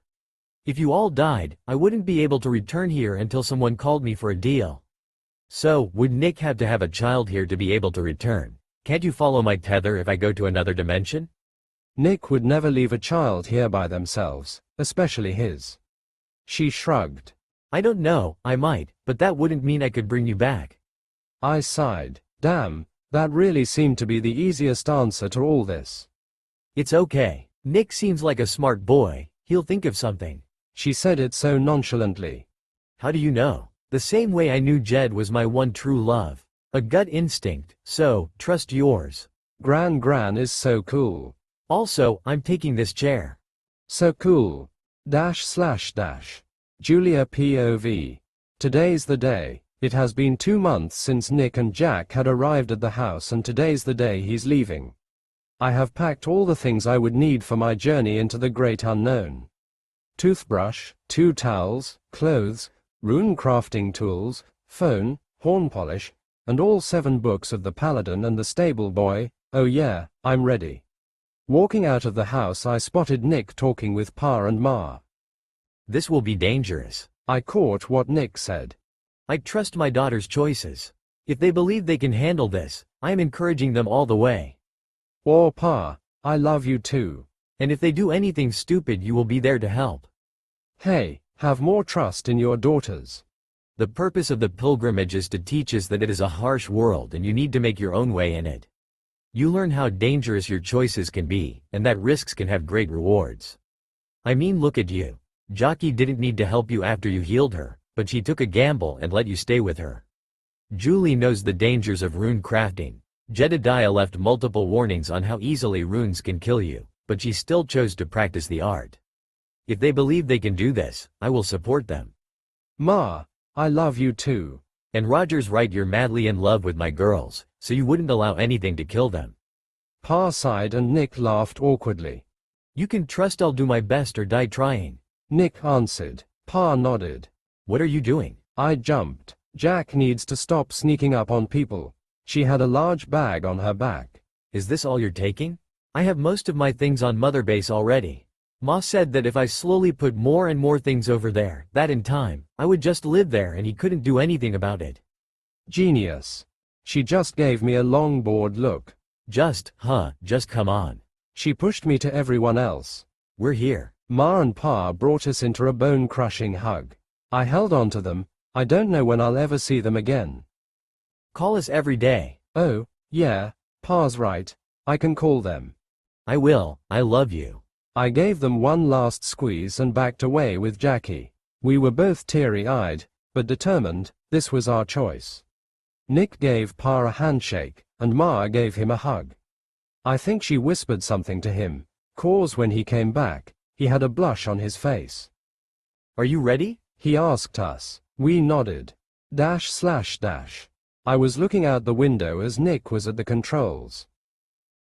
If you all died, I wouldn't be able to return here until someone called me for a deal. So, would Nick have to have a child here to be able to return? Can't you follow my tether if I go to another dimension? Nick would never leave a child here by themselves, especially his. She shrugged. I don't know, I might, but that wouldn't mean I could bring you back. I sighed. Damn, that really seemed to be the easiest answer to all this. It's okay. Nick seems like a smart boy, he'll think of something. She said it so nonchalantly. How do you know? The same way I knew Jed was my one true love. A gut instinct, so, trust yours. Gran is so cool. Also, I'm taking this chair. So cool. // Julia POV. Today's the day. It has been 2 months since Nick and Jack had arrived at the house and today's the day he's leaving. I have packed all the things I would need for my journey into the great unknown. Toothbrush, 2 towels, clothes, rune crafting tools, phone, horn polish, and all 7 books of the Paladin and the Stable Boy. Oh yeah, I'm ready. Walking out of the house I spotted Nick talking with Pa and Ma. This will be dangerous. I caught what Nick said. I trust my daughter's choices. If they believe they can handle this, I am encouraging them all the way. Or Pa, I love you too. And if they do anything stupid you will be there to help. Hey, have more trust in your daughters. The purpose of the pilgrimage is to teach us that it is a harsh world and you need to make your own way in it. You learn how dangerous your choices can be, and that risks can have great rewards. I mean, look at you. Jockey didn't need to help you after you healed her, but she took a gamble and let you stay with her. Julie knows the dangers of rune crafting. Jedediah left multiple warnings on how easily runes can kill you, but she still chose to practice the art. If they believe they can do this, I will support them. Ma, I love you too. And Roger's right, you're madly in love with my girls, so you wouldn't allow anything to kill them. Pa sighed and Nick laughed awkwardly. You can trust I'll do my best or die trying. Nick answered. Pa nodded. What are you doing? I jumped. Jack needs to stop sneaking up on people. She had a large bag on her back. Is this all you're taking? I have most of my things on Mother Base already. Ma said that if I slowly put more and more things over there, that in time, I would just live there and he couldn't do anything about it. Genius. She just gave me a long bored look. Just come on. She pushed me to everyone else. We're here. Ma and Pa brought us into a bone-crushing hug. I held on to them. I don't know when I'll ever see them again. Call us every day. Oh, yeah, Pa's right. I can call them. I will. I love you. I gave them one last squeeze and backed away with Jackie. We were both teary-eyed, but determined. This was our choice. Nick gave Pa a handshake, and Ma gave him a hug. I think she whispered something to him, 'cause when he came back, he had a blush on his face. Are you ready? He asked us. We nodded. .. I was looking out the window as Nick was at the controls.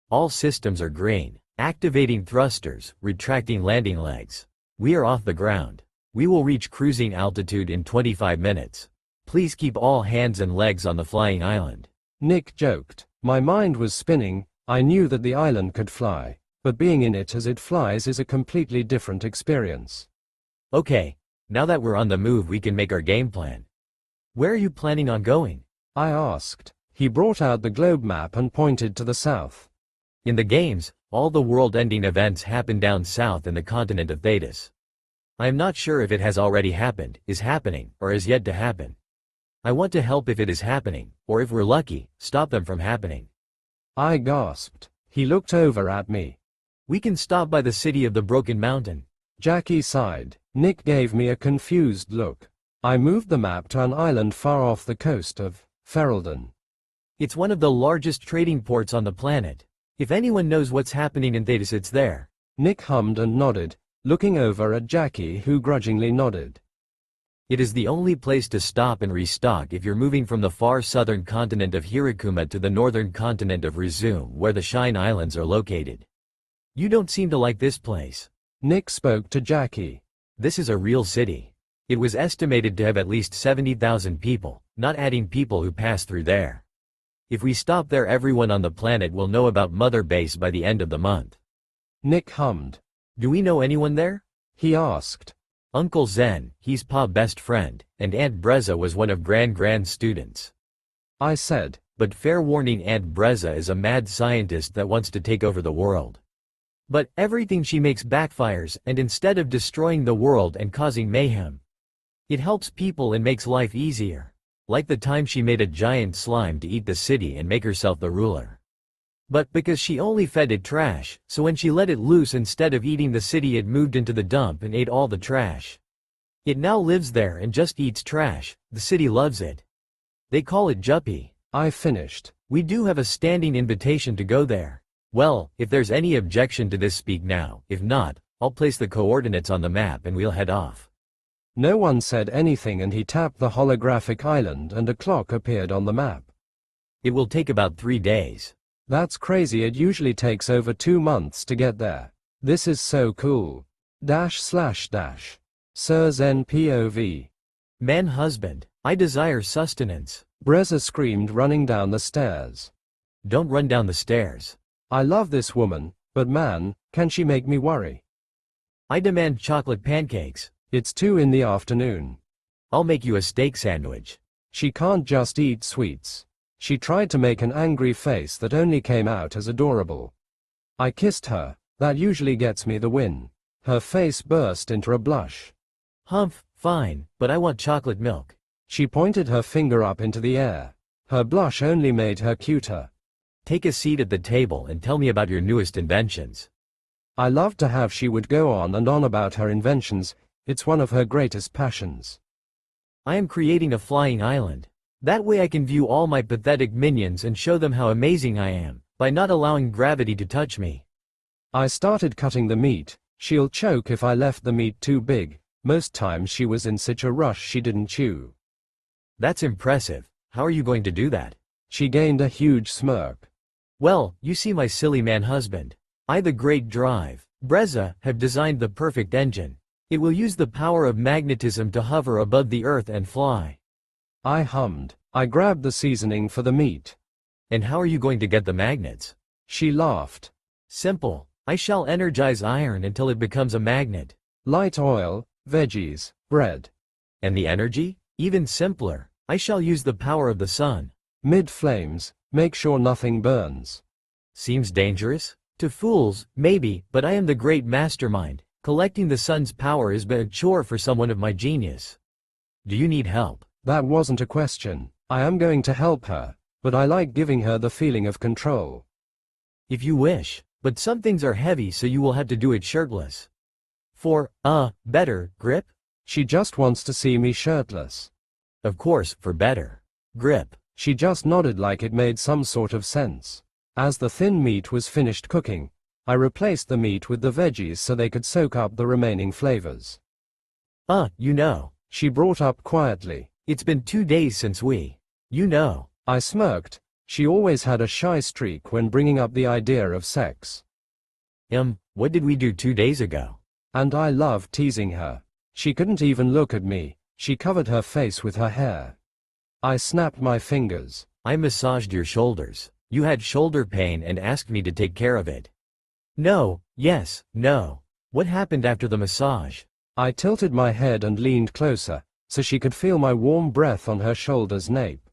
All systems are green. Activating thrusters, retracting landing legs. We are off the ground. We will reach cruising altitude in 25 minutes. Please keep all hands and legs on the flying island. Nick joked. My mind was spinning. I knew that the island could fly, but being in it as it flies is a completely different experience. Okay, now that we're on the move we can make our game plan. Where are you planning on going? I asked. He brought out the globe map and pointed to the south. In the games, all the world-ending events happen down south in the continent of Thetis. I am not sure if it has already happened, is happening, or is yet to happen. I want to help if it is happening, or if we're lucky, stop them from happening. I gasped. He looked over at me. We can stop by the city of the Broken Mountain. Jackie sighed. Nick gave me a confused look. I moved the map to an island far off the coast of Ferelden. It's one of the largest trading ports on the planet. If anyone knows what's happening in Thetis, it's there. Nick hummed and nodded, looking over at Jackie, who grudgingly nodded. It is the only place to stop and restock if you're moving from the far southern continent of Hirikuma to the northern continent of Rezum, where the Shine Islands are located. You don't seem to like this place. Nick spoke to Jackie. This is a real city. It was estimated to have at least 70,000 people, not adding people who pass through there. If we stop there, everyone on the planet will know about Mother Base by the end of the month. Nick hummed. Do we know anyone there? He asked. Uncle Zen, he's Pa's best friend, and Aunt Breza was one of Grand students. I said. But fair warning, Aunt Breza is a mad scientist that wants to take over the world. But everything she makes backfires, and instead of destroying the world and causing mayhem, it helps people and makes life easier. Like the time she made a giant slime to eat the city and make herself the ruler. But because she only fed it trash, so when she let it loose, instead of eating the city, it moved into the dump and ate all the trash. It now lives there and just eats trash. The city loves it. They call it Juppie. I finished. We do have a standing invitation to go there. Well, if there's any objection to this, speak now. If not, I'll place the coordinates on the map and we'll head off. No one said anything, and he tapped the holographic island and a clock appeared on the map. It will take about 3 days. That's crazy. It usually takes over 2 months to get there. This is so cool. Sir Zen POV. Man husband, I desire sustenance. Breza screamed, running down the stairs. Don't run down the stairs. I love this woman, but man, can she make me worry. I demand chocolate pancakes. It's 2 in the afternoon. I'll make you a steak sandwich. She can't just eat sweets. She tried to make an angry face that only came out as adorable. I kissed her. That usually gets me the win. Her face burst into a blush. Humph, fine, but I want chocolate milk. She pointed her finger up into the air. Her blush only made her cuter. Take a seat at the table and tell me about your newest inventions. I loved to have she would go on and on about her inventions. It's one of her greatest passions. I am creating a flying island. That way I can view all my pathetic minions and show them how amazing I am, by not allowing gravity to touch me. I started cutting the meat. She'll choke if I left the meat too big. Most times she was in such a rush she didn't chew. That's impressive. How are you going to do that? She gained a huge smirk. Well, you see, my silly man husband. I, the great Drive, Breza, have designed the perfect engine. It will use the power of magnetism to hover above the earth and fly. I hummed. I grabbed the seasoning for the meat. And how are you going to get the magnets? She laughed. Simple. I shall energize iron until it becomes a magnet. Light oil, veggies, bread. And the energy? Even simpler. I shall use the power of the sun. Mid-flames, make sure nothing burns. Seems dangerous? To fools, maybe, but I am the great mastermind. Collecting the sun's power is but a chore for someone of my genius. Do you need help? That wasn't a question. I am going to help her, but I like giving her the feeling of control. If you wish, but some things are heavy so you will have to do it shirtless. For, better grip? She just wants to see me shirtless. Of course, for better grip. She just nodded like it made some sort of sense. As the thin meat was finished cooking, I replaced the meat with the veggies so they could soak up the remaining flavors. You know. She brought up quietly. It's been 2 days since we. You know. I smirked. She always had a shy streak when bringing up the idea of sex. What did we do 2 days ago? And I loved teasing her. She couldn't even look at me. She covered her face with her hair. I snapped my fingers. I massaged your shoulders. You had shoulder pain and asked me to take care of it. No, yes, no. What happened after the massage? I tilted my head and leaned closer, so she could feel my warm breath on her shoulder's nape.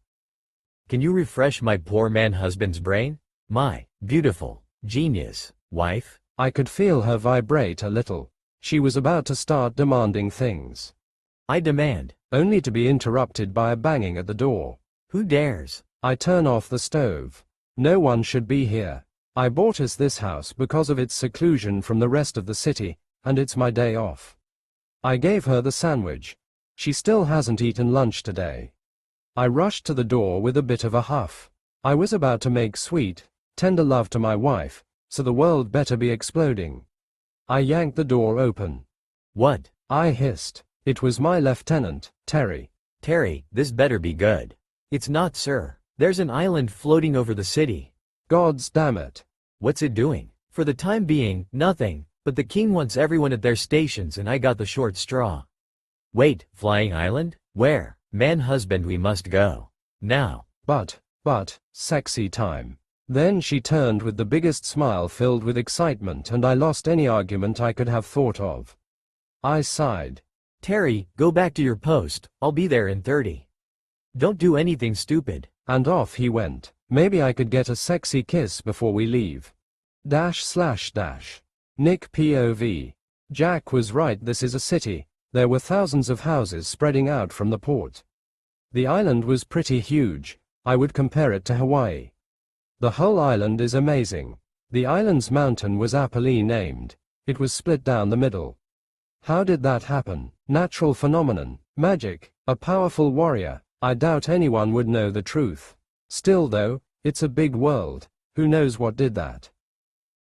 Can you refresh my poor man husband's brain? My beautiful, genius, wife? I could feel her vibrate a little. She was about to start demanding things. I demand. Only to be interrupted by a banging at the door. Who dares? I turn off the stove. No one should be here. I bought us this house because of its seclusion from the rest of the city, and it's my day off. I gave her the sandwich. She still hasn't eaten lunch today. I rushed to the door with a bit of a huff. I was about to make sweet, tender love to my wife, so the world better be exploding. I yanked the door open. What? I hissed. It was my lieutenant, Terry. Terry, this better be good. It's not, sir. There's an island floating over the city. Gods damn it. What's it doing? For the time being, nothing, but the king wants everyone at their stations and I got the short straw. Wait, flying island? Where? Man husband, we must go. Now. But, sexy time. Then she turned with the biggest smile filled with excitement and I lost any argument I could have thought of. I sighed. Terry, go back to your post, I'll be there in 30. Don't do anything stupid. And off he went. Maybe I could get a sexy kiss before we leave. Nick POV. Jack was right, this is a city. There were thousands of houses spreading out from the port. The island was pretty huge. I would compare it to Hawaii. The whole island is amazing. The island's mountain was aptly named. It was split down the middle. How did that happen? Natural phenomenon, magic, a powerful warrior. I doubt anyone would know the truth. Still though, it's a big world. Who knows what did that?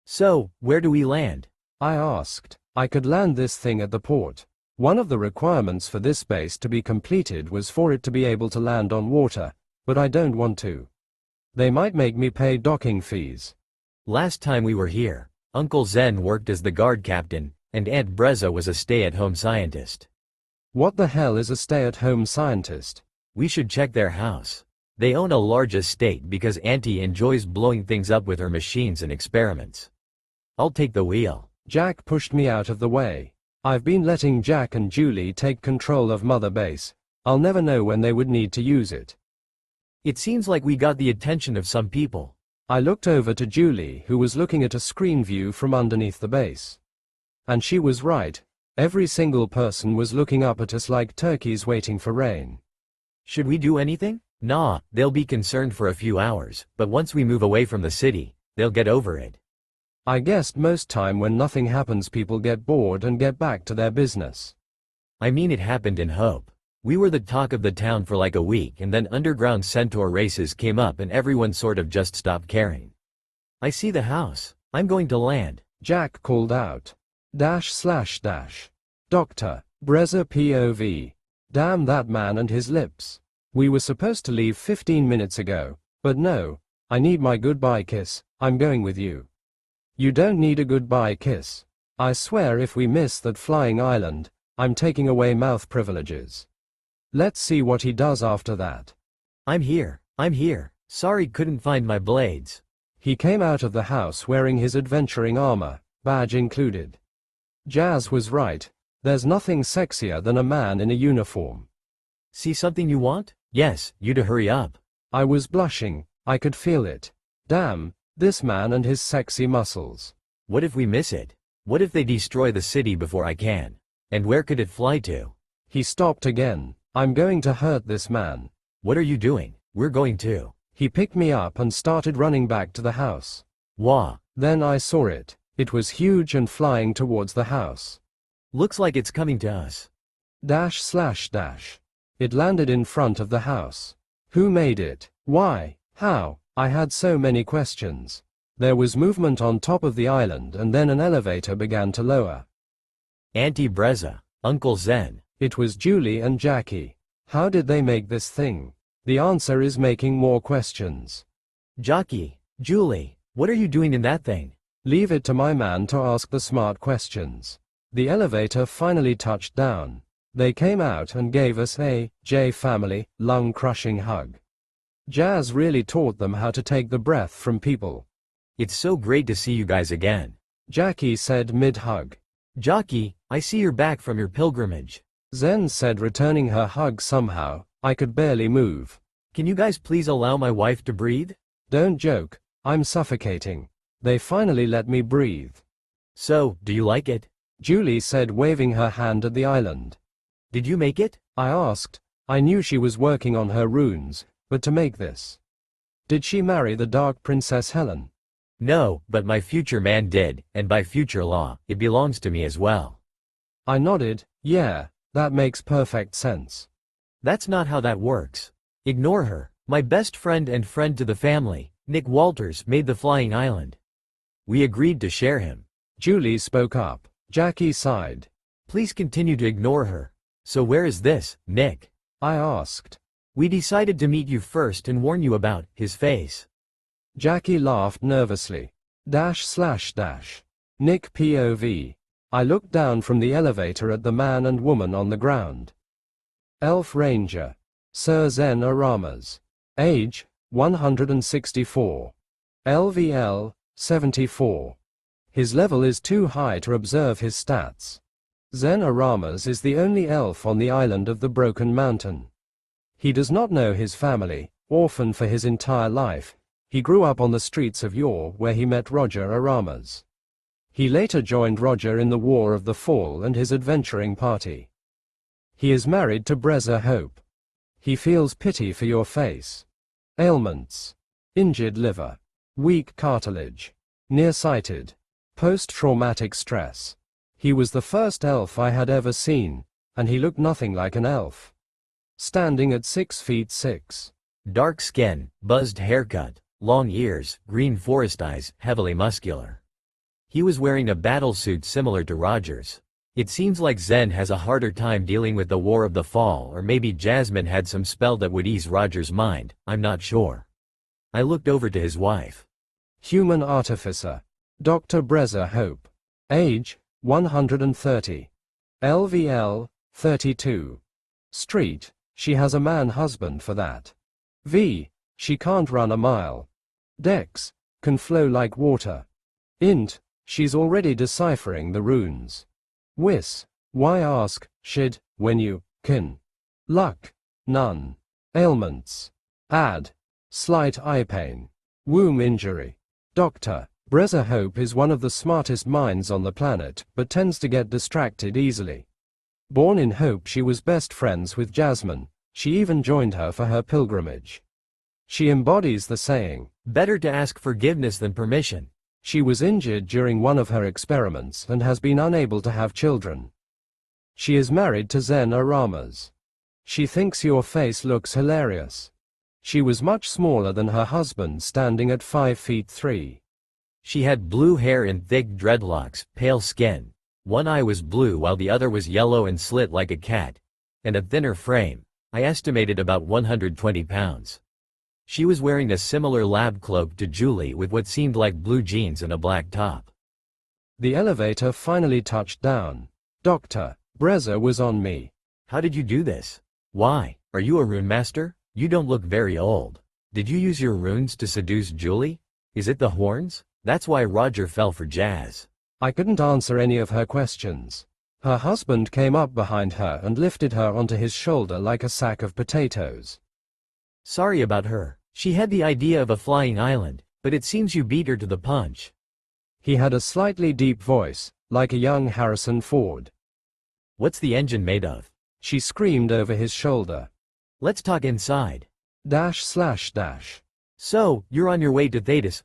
So, where do we land? I asked. I could land this thing at the port. One of the requirements for this base to be completed was for it to be able to land on water, but I don't want to. They might make me pay docking fees. Last time we were here, Uncle Zen worked as the guard captain, and Aunt Breza was a stay-at-home scientist. What the hell is a stay-at-home scientist? We should check their house. They own a large estate because Auntie enjoys blowing things up with her machines and experiments. I'll take the wheel. Jack pushed me out of the way. I've been letting Jack and Julie take control of Mother Base. I'll never know when they would need to use it. It seems like we got the attention of some people. I looked over to Julie, who was looking at a screen view from underneath the base. And she was right. Every single person was looking up at us like turkeys waiting for rain. Should we do anything? Nah, they'll be concerned for a few hours, but once we move away from the city, they'll get over it. I guessed most time when nothing happens people get bored and get back to their business. I mean, it happened in Hope. We were the talk of the town for like a week and then underground centaur races came up and everyone sort of just stopped caring. I see the house. I'm going to land. Jack called out. Dr. Breza POV. Damn that man and his lips. We were supposed to leave 15 minutes ago, but no, I need my goodbye kiss, I'm going with you. You don't need a goodbye kiss. I swear if we miss that flying island, I'm taking away mouth privileges. Let's see what he does after that. I'm here. Sorry, couldn't find my blades. He came out of the house wearing his adventuring armor, badge included. Jazz was right. There's nothing sexier than a man in a uniform. See something you want? Yes, you to hurry up. I was blushing. I could feel it. Damn, this man and his sexy muscles. What if we miss it? What if they destroy the city before I can? And where could it fly to? He stopped again. I'm going to hurt this man. What are you doing? We're going to. He picked me up and started running back to the house. Wah. Then I saw it. It was huge and flying towards the house. Looks like it's coming to us. //. It landed in front of the house. Who made it? Why? How? I had so many questions. There was movement on top of the island and then an elevator began to lower. Auntie Breza, Uncle Zen. It was Julie and Jackie. How did they make this thing? The answer is making more questions. Jackie, Julie, what are you doing in that thing? Leave it to my man to ask the smart questions. The elevator finally touched down. They came out and gave us a J family, lung-crushing hug. Jazz really taught them how to take the breath from people. It's so great to see you guys again. Jackie said mid-hug. Jackie, I see you're back from your pilgrimage. Zen said, returning her hug somehow. I could barely move. Can you guys please allow my wife to breathe? Don't joke. I'm suffocating. They finally let me breathe. So, do you like it? Julie said, waving her hand at the island. Did you make it? I asked. I knew she was working on her runes, but to make this. Did she marry the Dark Princess Helen? No, but my future man did, and by future law, it belongs to me as well. I nodded. Yeah, that makes perfect sense. That's not how that works. Ignore her. My best friend and friend to the family, Nick Walters, made the flying island. We agreed to share him. Julie spoke up. Jackie sighed. Please continue to ignore her. So where is this, Nick? I asked. We decided to meet you first and warn you about his face. Jackie laughed nervously. //. Nick POV. I looked down from the elevator at the man and woman on the ground. Elf Ranger. Sir Zen Aramas. Age, 164. LVL, 74. His level is too high to observe his stats. Zen Aramas is the only elf on the island of the Broken Mountain. He does not know his family, orphaned for his entire life. He grew up on the streets of Yor, where he met Roger Aramas. He later joined Roger in the War of the Fall and his adventuring party. He is married to Breza Hope. He feels pity for your face. Ailments. Injured liver. Weak cartilage. Nearsighted. Post-traumatic stress. He was the first elf I had ever seen, and he looked nothing like an elf. Standing at 6'6". Dark skin, buzzed haircut, long ears, green forest eyes, heavily muscular. He was wearing a battlesuit similar to Roger's. It seems like Zen has a harder time dealing with the War of the Fall, or maybe Jasmine had some spell that would ease Roger's mind, I'm not sure. I looked over to his wife. Human Artificer. Dr. Breza Hope. Age, 130. LVL, 32. Street, she has a man-husband for that. V, she can't run a mile. Dex, can flow like water. Int, she's already deciphering the runes. Wis, why ask, shid, when you can? Luck, none. Ailments. Add, slight eye pain. Womb injury. Doctor, Breza Hope is one of the smartest minds on the planet, but tends to get distracted easily. Born in Hope, she was best friends with Jasmine. She even joined her for her pilgrimage. She embodies the saying, better to ask forgiveness than permission. She was injured during one of her experiments and has been unable to have children. She is married to Zen Aramas. She thinks your face looks hilarious. She was much smaller than her husband, standing at 5'3". She had blue hair and thick dreadlocks, pale skin. One eye was blue while the other was yellow and slit like a cat. And a thinner frame. I estimated about 120 pounds. She was wearing a similar lab cloak to Julie with what seemed like blue jeans and a black top. The elevator finally touched down. Dr. Breza was on me. How did you do this? Why? Are you a rune master? You don't look very old. Did you use your runes to seduce Julie? Is it the horns? That's why Roger fell for Jazz. I couldn't answer any of her questions. Her husband came up behind her and lifted her onto his shoulder like a sack of potatoes. Sorry about her. She had the idea of a flying island, but it seems you beat her to the punch. He had a slightly deep voice, like a young Harrison Ford. What's the engine made of? She screamed over his shoulder. Let's talk inside. // So, you're on your way to Thetis,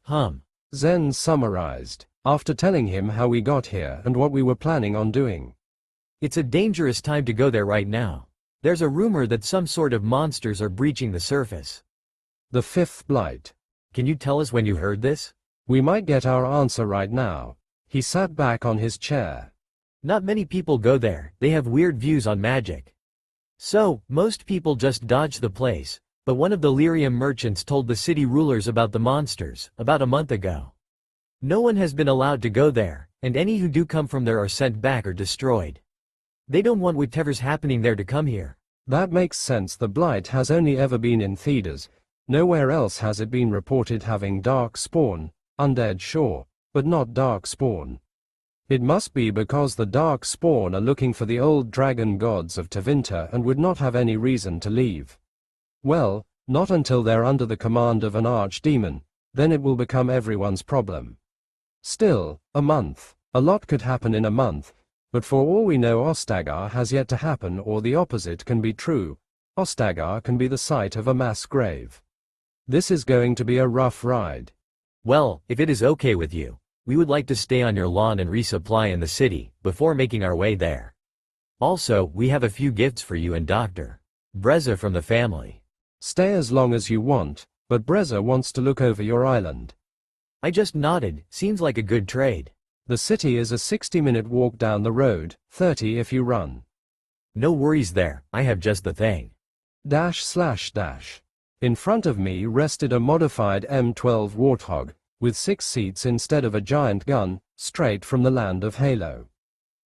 Zen summarized, after telling him how we got here and what we were planning on doing. It's a dangerous time to go there right now. There's a rumor that some sort of monsters are breaching the surface. The fifth blight. Can you tell us when you heard this? We might get our answer right now. He sat back on his chair. Not many people go there, they have weird views on magic. So, most people just dodge the place, but one of the lyrium merchants told the city rulers about the monsters, about a month ago. No one has been allowed to go there, and any who do come from there are sent back or destroyed. They don't want whatever's happening there to come here. That makes sense. The blight has only ever been in Thedas. Nowhere else has it been reported having dark spawn. Undead sure, but not dark spawn. It must be because the dark spawn are looking for the old dragon gods of Tevinter and would not have any reason to leave. Well, not until they're under the command of an archdemon, then it will become everyone's problem. Still, a month. A lot could happen in a month, but for all we know Ostagar has yet to happen, or the opposite can be true. Ostagar can be the site of a mass grave. This is going to be a rough ride. Well, if it is okay with you, we would like to stay on your lawn and resupply in the city, before making our way there. Also, we have a few gifts for you and Dr. Breza from the family. Stay as long as you want, but Breza wants to look over your island. I just nodded, seems like a good trade. The city is a 60-minute walk down the road, 30 if you run. No worries there, I have just the thing. // In front of me rested a modified M12 Warthog, with 6 seats instead of a giant gun, straight from the land of Halo.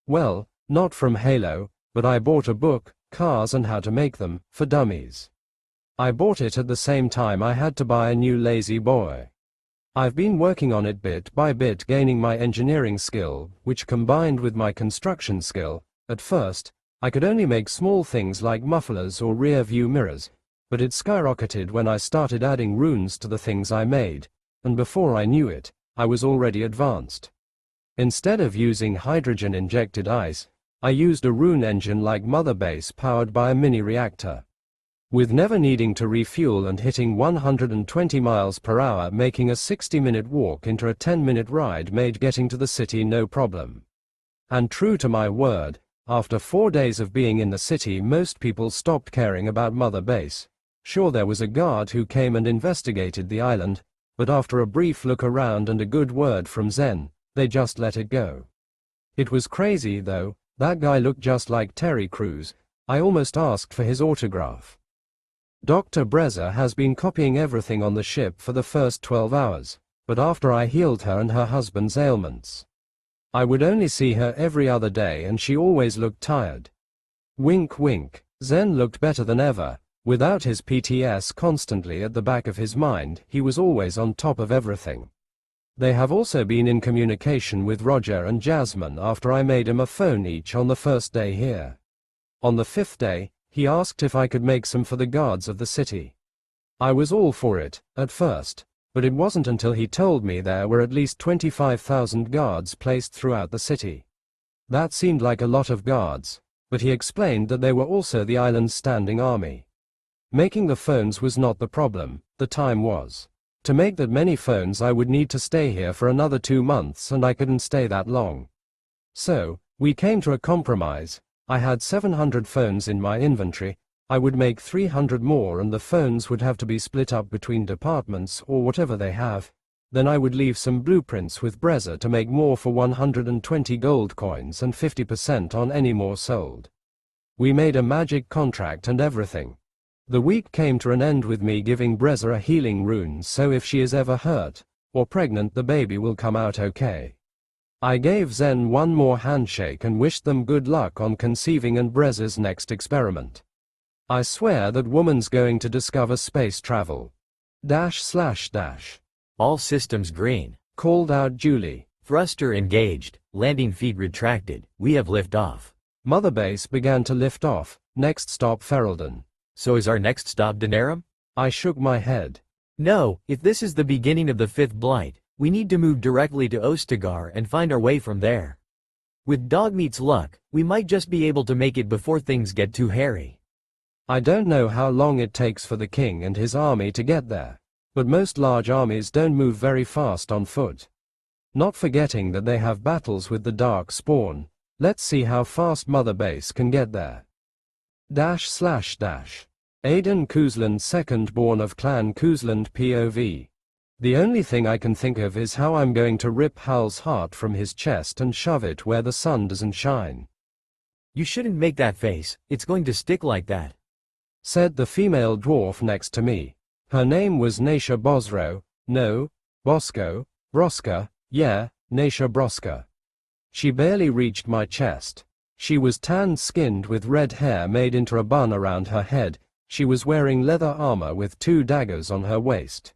Well, not from Halo, but I bought a book, Cars and How to Make Them, for Dummies. I bought it at the same time I had to buy a new Lazy Boy. I've been working on it bit by bit, gaining my engineering skill, which combined with my construction skill. At first, I could only make small things like mufflers or rear view mirrors, but it skyrocketed when I started adding runes to the things I made, and before I knew it, I was already advanced. Instead of using hydrogen-injected ice, I used a rune engine like Mother Base powered by a mini reactor. With never needing to refuel and hitting 120 miles per hour, making a 60-minute walk into a 10-minute ride made getting to the city no problem. And true to my word, after 4 days of being in the city, most people stopped caring about Mother Base. Sure, there was a guard who came and investigated the island, but after a brief look around and a good word from Zen, they just let it go. It was crazy though, that guy looked just like Terry Crews. I almost asked for his autograph. Dr. Breza has been copying everything on the ship for the first 12 hours, but after I healed her and her husband's ailments, I would only see her every other day and she always looked tired. Wink wink, Zen looked better than ever. Without his PTS constantly at the back of his mind, he was always on top of everything. They have also been in communication with Roger and Jasmine after I made him a phone each on the first day here. On the 5th day, he asked if I could make some for the guards of the city. I was all for it, at first, but it wasn't until he told me there were at least 25,000 guards placed throughout the city. That seemed like a lot of guards, but he explained that they were also the island's standing army. Making the phones was not the problem, the time was. To make that many phones I would need to stay here for another 2 months and I couldn't stay that long. So, we came to a compromise. I had 700 phones in my inventory, I would make 300 more and the phones would have to be split up between departments or whatever they have. Then I would leave some blueprints with Breza to make more for 120 gold coins and 50% on any more sold. We made a magic contract and everything. The week came to an end with me giving Breza a healing rune, so if she is ever hurt or pregnant the baby will come out okay. I gave Zen one more handshake and wished them good luck on conceiving and Brez's next experiment. I swear that woman's going to discover space travel. / All systems green. Called out Julie. Thruster engaged, landing feet retracted, we have lift off. Mother Base began to lift off, next stop Ferelden. So is our next stop Denerim? I shook my head. No, if this is the beginning of the fifth blight, we need to move directly to Ostagar and find our way from there. With Dogmeat's luck, we might just be able to make it before things get too hairy. I don't know how long it takes for the king and his army to get there, but most large armies don't move very fast on foot. Not forgetting that they have battles with the Dark Spawn, let's see how fast Mother Base can get there. / Aidan Kuzland, second born of Clan Kuzland POV. The only thing I can think of is how I'm going to rip Hal's heart from his chest and shove it where the sun doesn't shine. You shouldn't make that face, it's going to stick like that, said the female dwarf next to me. Her name was Naisha Bosro, no, Bosco, Broska, yeah, Naisha Broska. She barely reached my chest. She was tan-skinned with red hair made into a bun around her head. She was wearing leather armor with 2 daggers on her waist.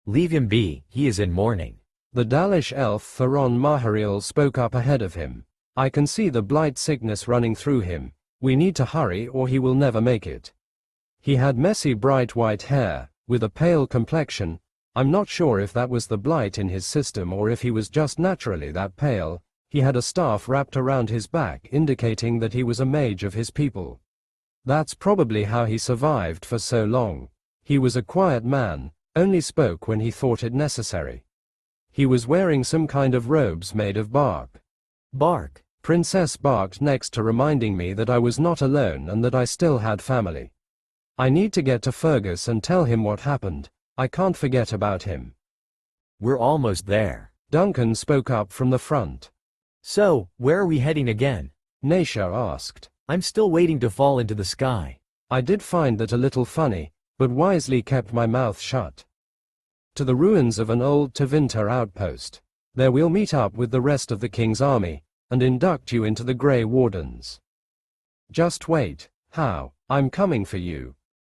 Leave him be, he is in mourning. The Dalish elf Theron Mahariel spoke up ahead of him. I can see the blight sickness running through him. We need to hurry or he will never make it. He had messy bright white hair, with a pale complexion. I'm not sure if that was the blight in his system or if he was just naturally that pale. He had a staff wrapped around his back indicating that he was a mage of his people. That's probably how he survived for so long. He was a quiet man, only spoke when he thought it necessary. He was wearing some kind of robes made of bark. Bark. Princess barked next to reminding me that I was not alone and that I still had family. I need to get to Fergus and tell him what happened. I can't forget about him. We're almost there. Duncan spoke up from the front. So, where are we heading again? Naisha asked. I'm still waiting to fall into the sky. I did find that a little funny, but wisely kept my mouth shut. To the ruins of an old Tevinter outpost. There we'll meet up with the rest of the king's army, and induct you into the Grey Wardens. Just wait. How? I'm coming for you.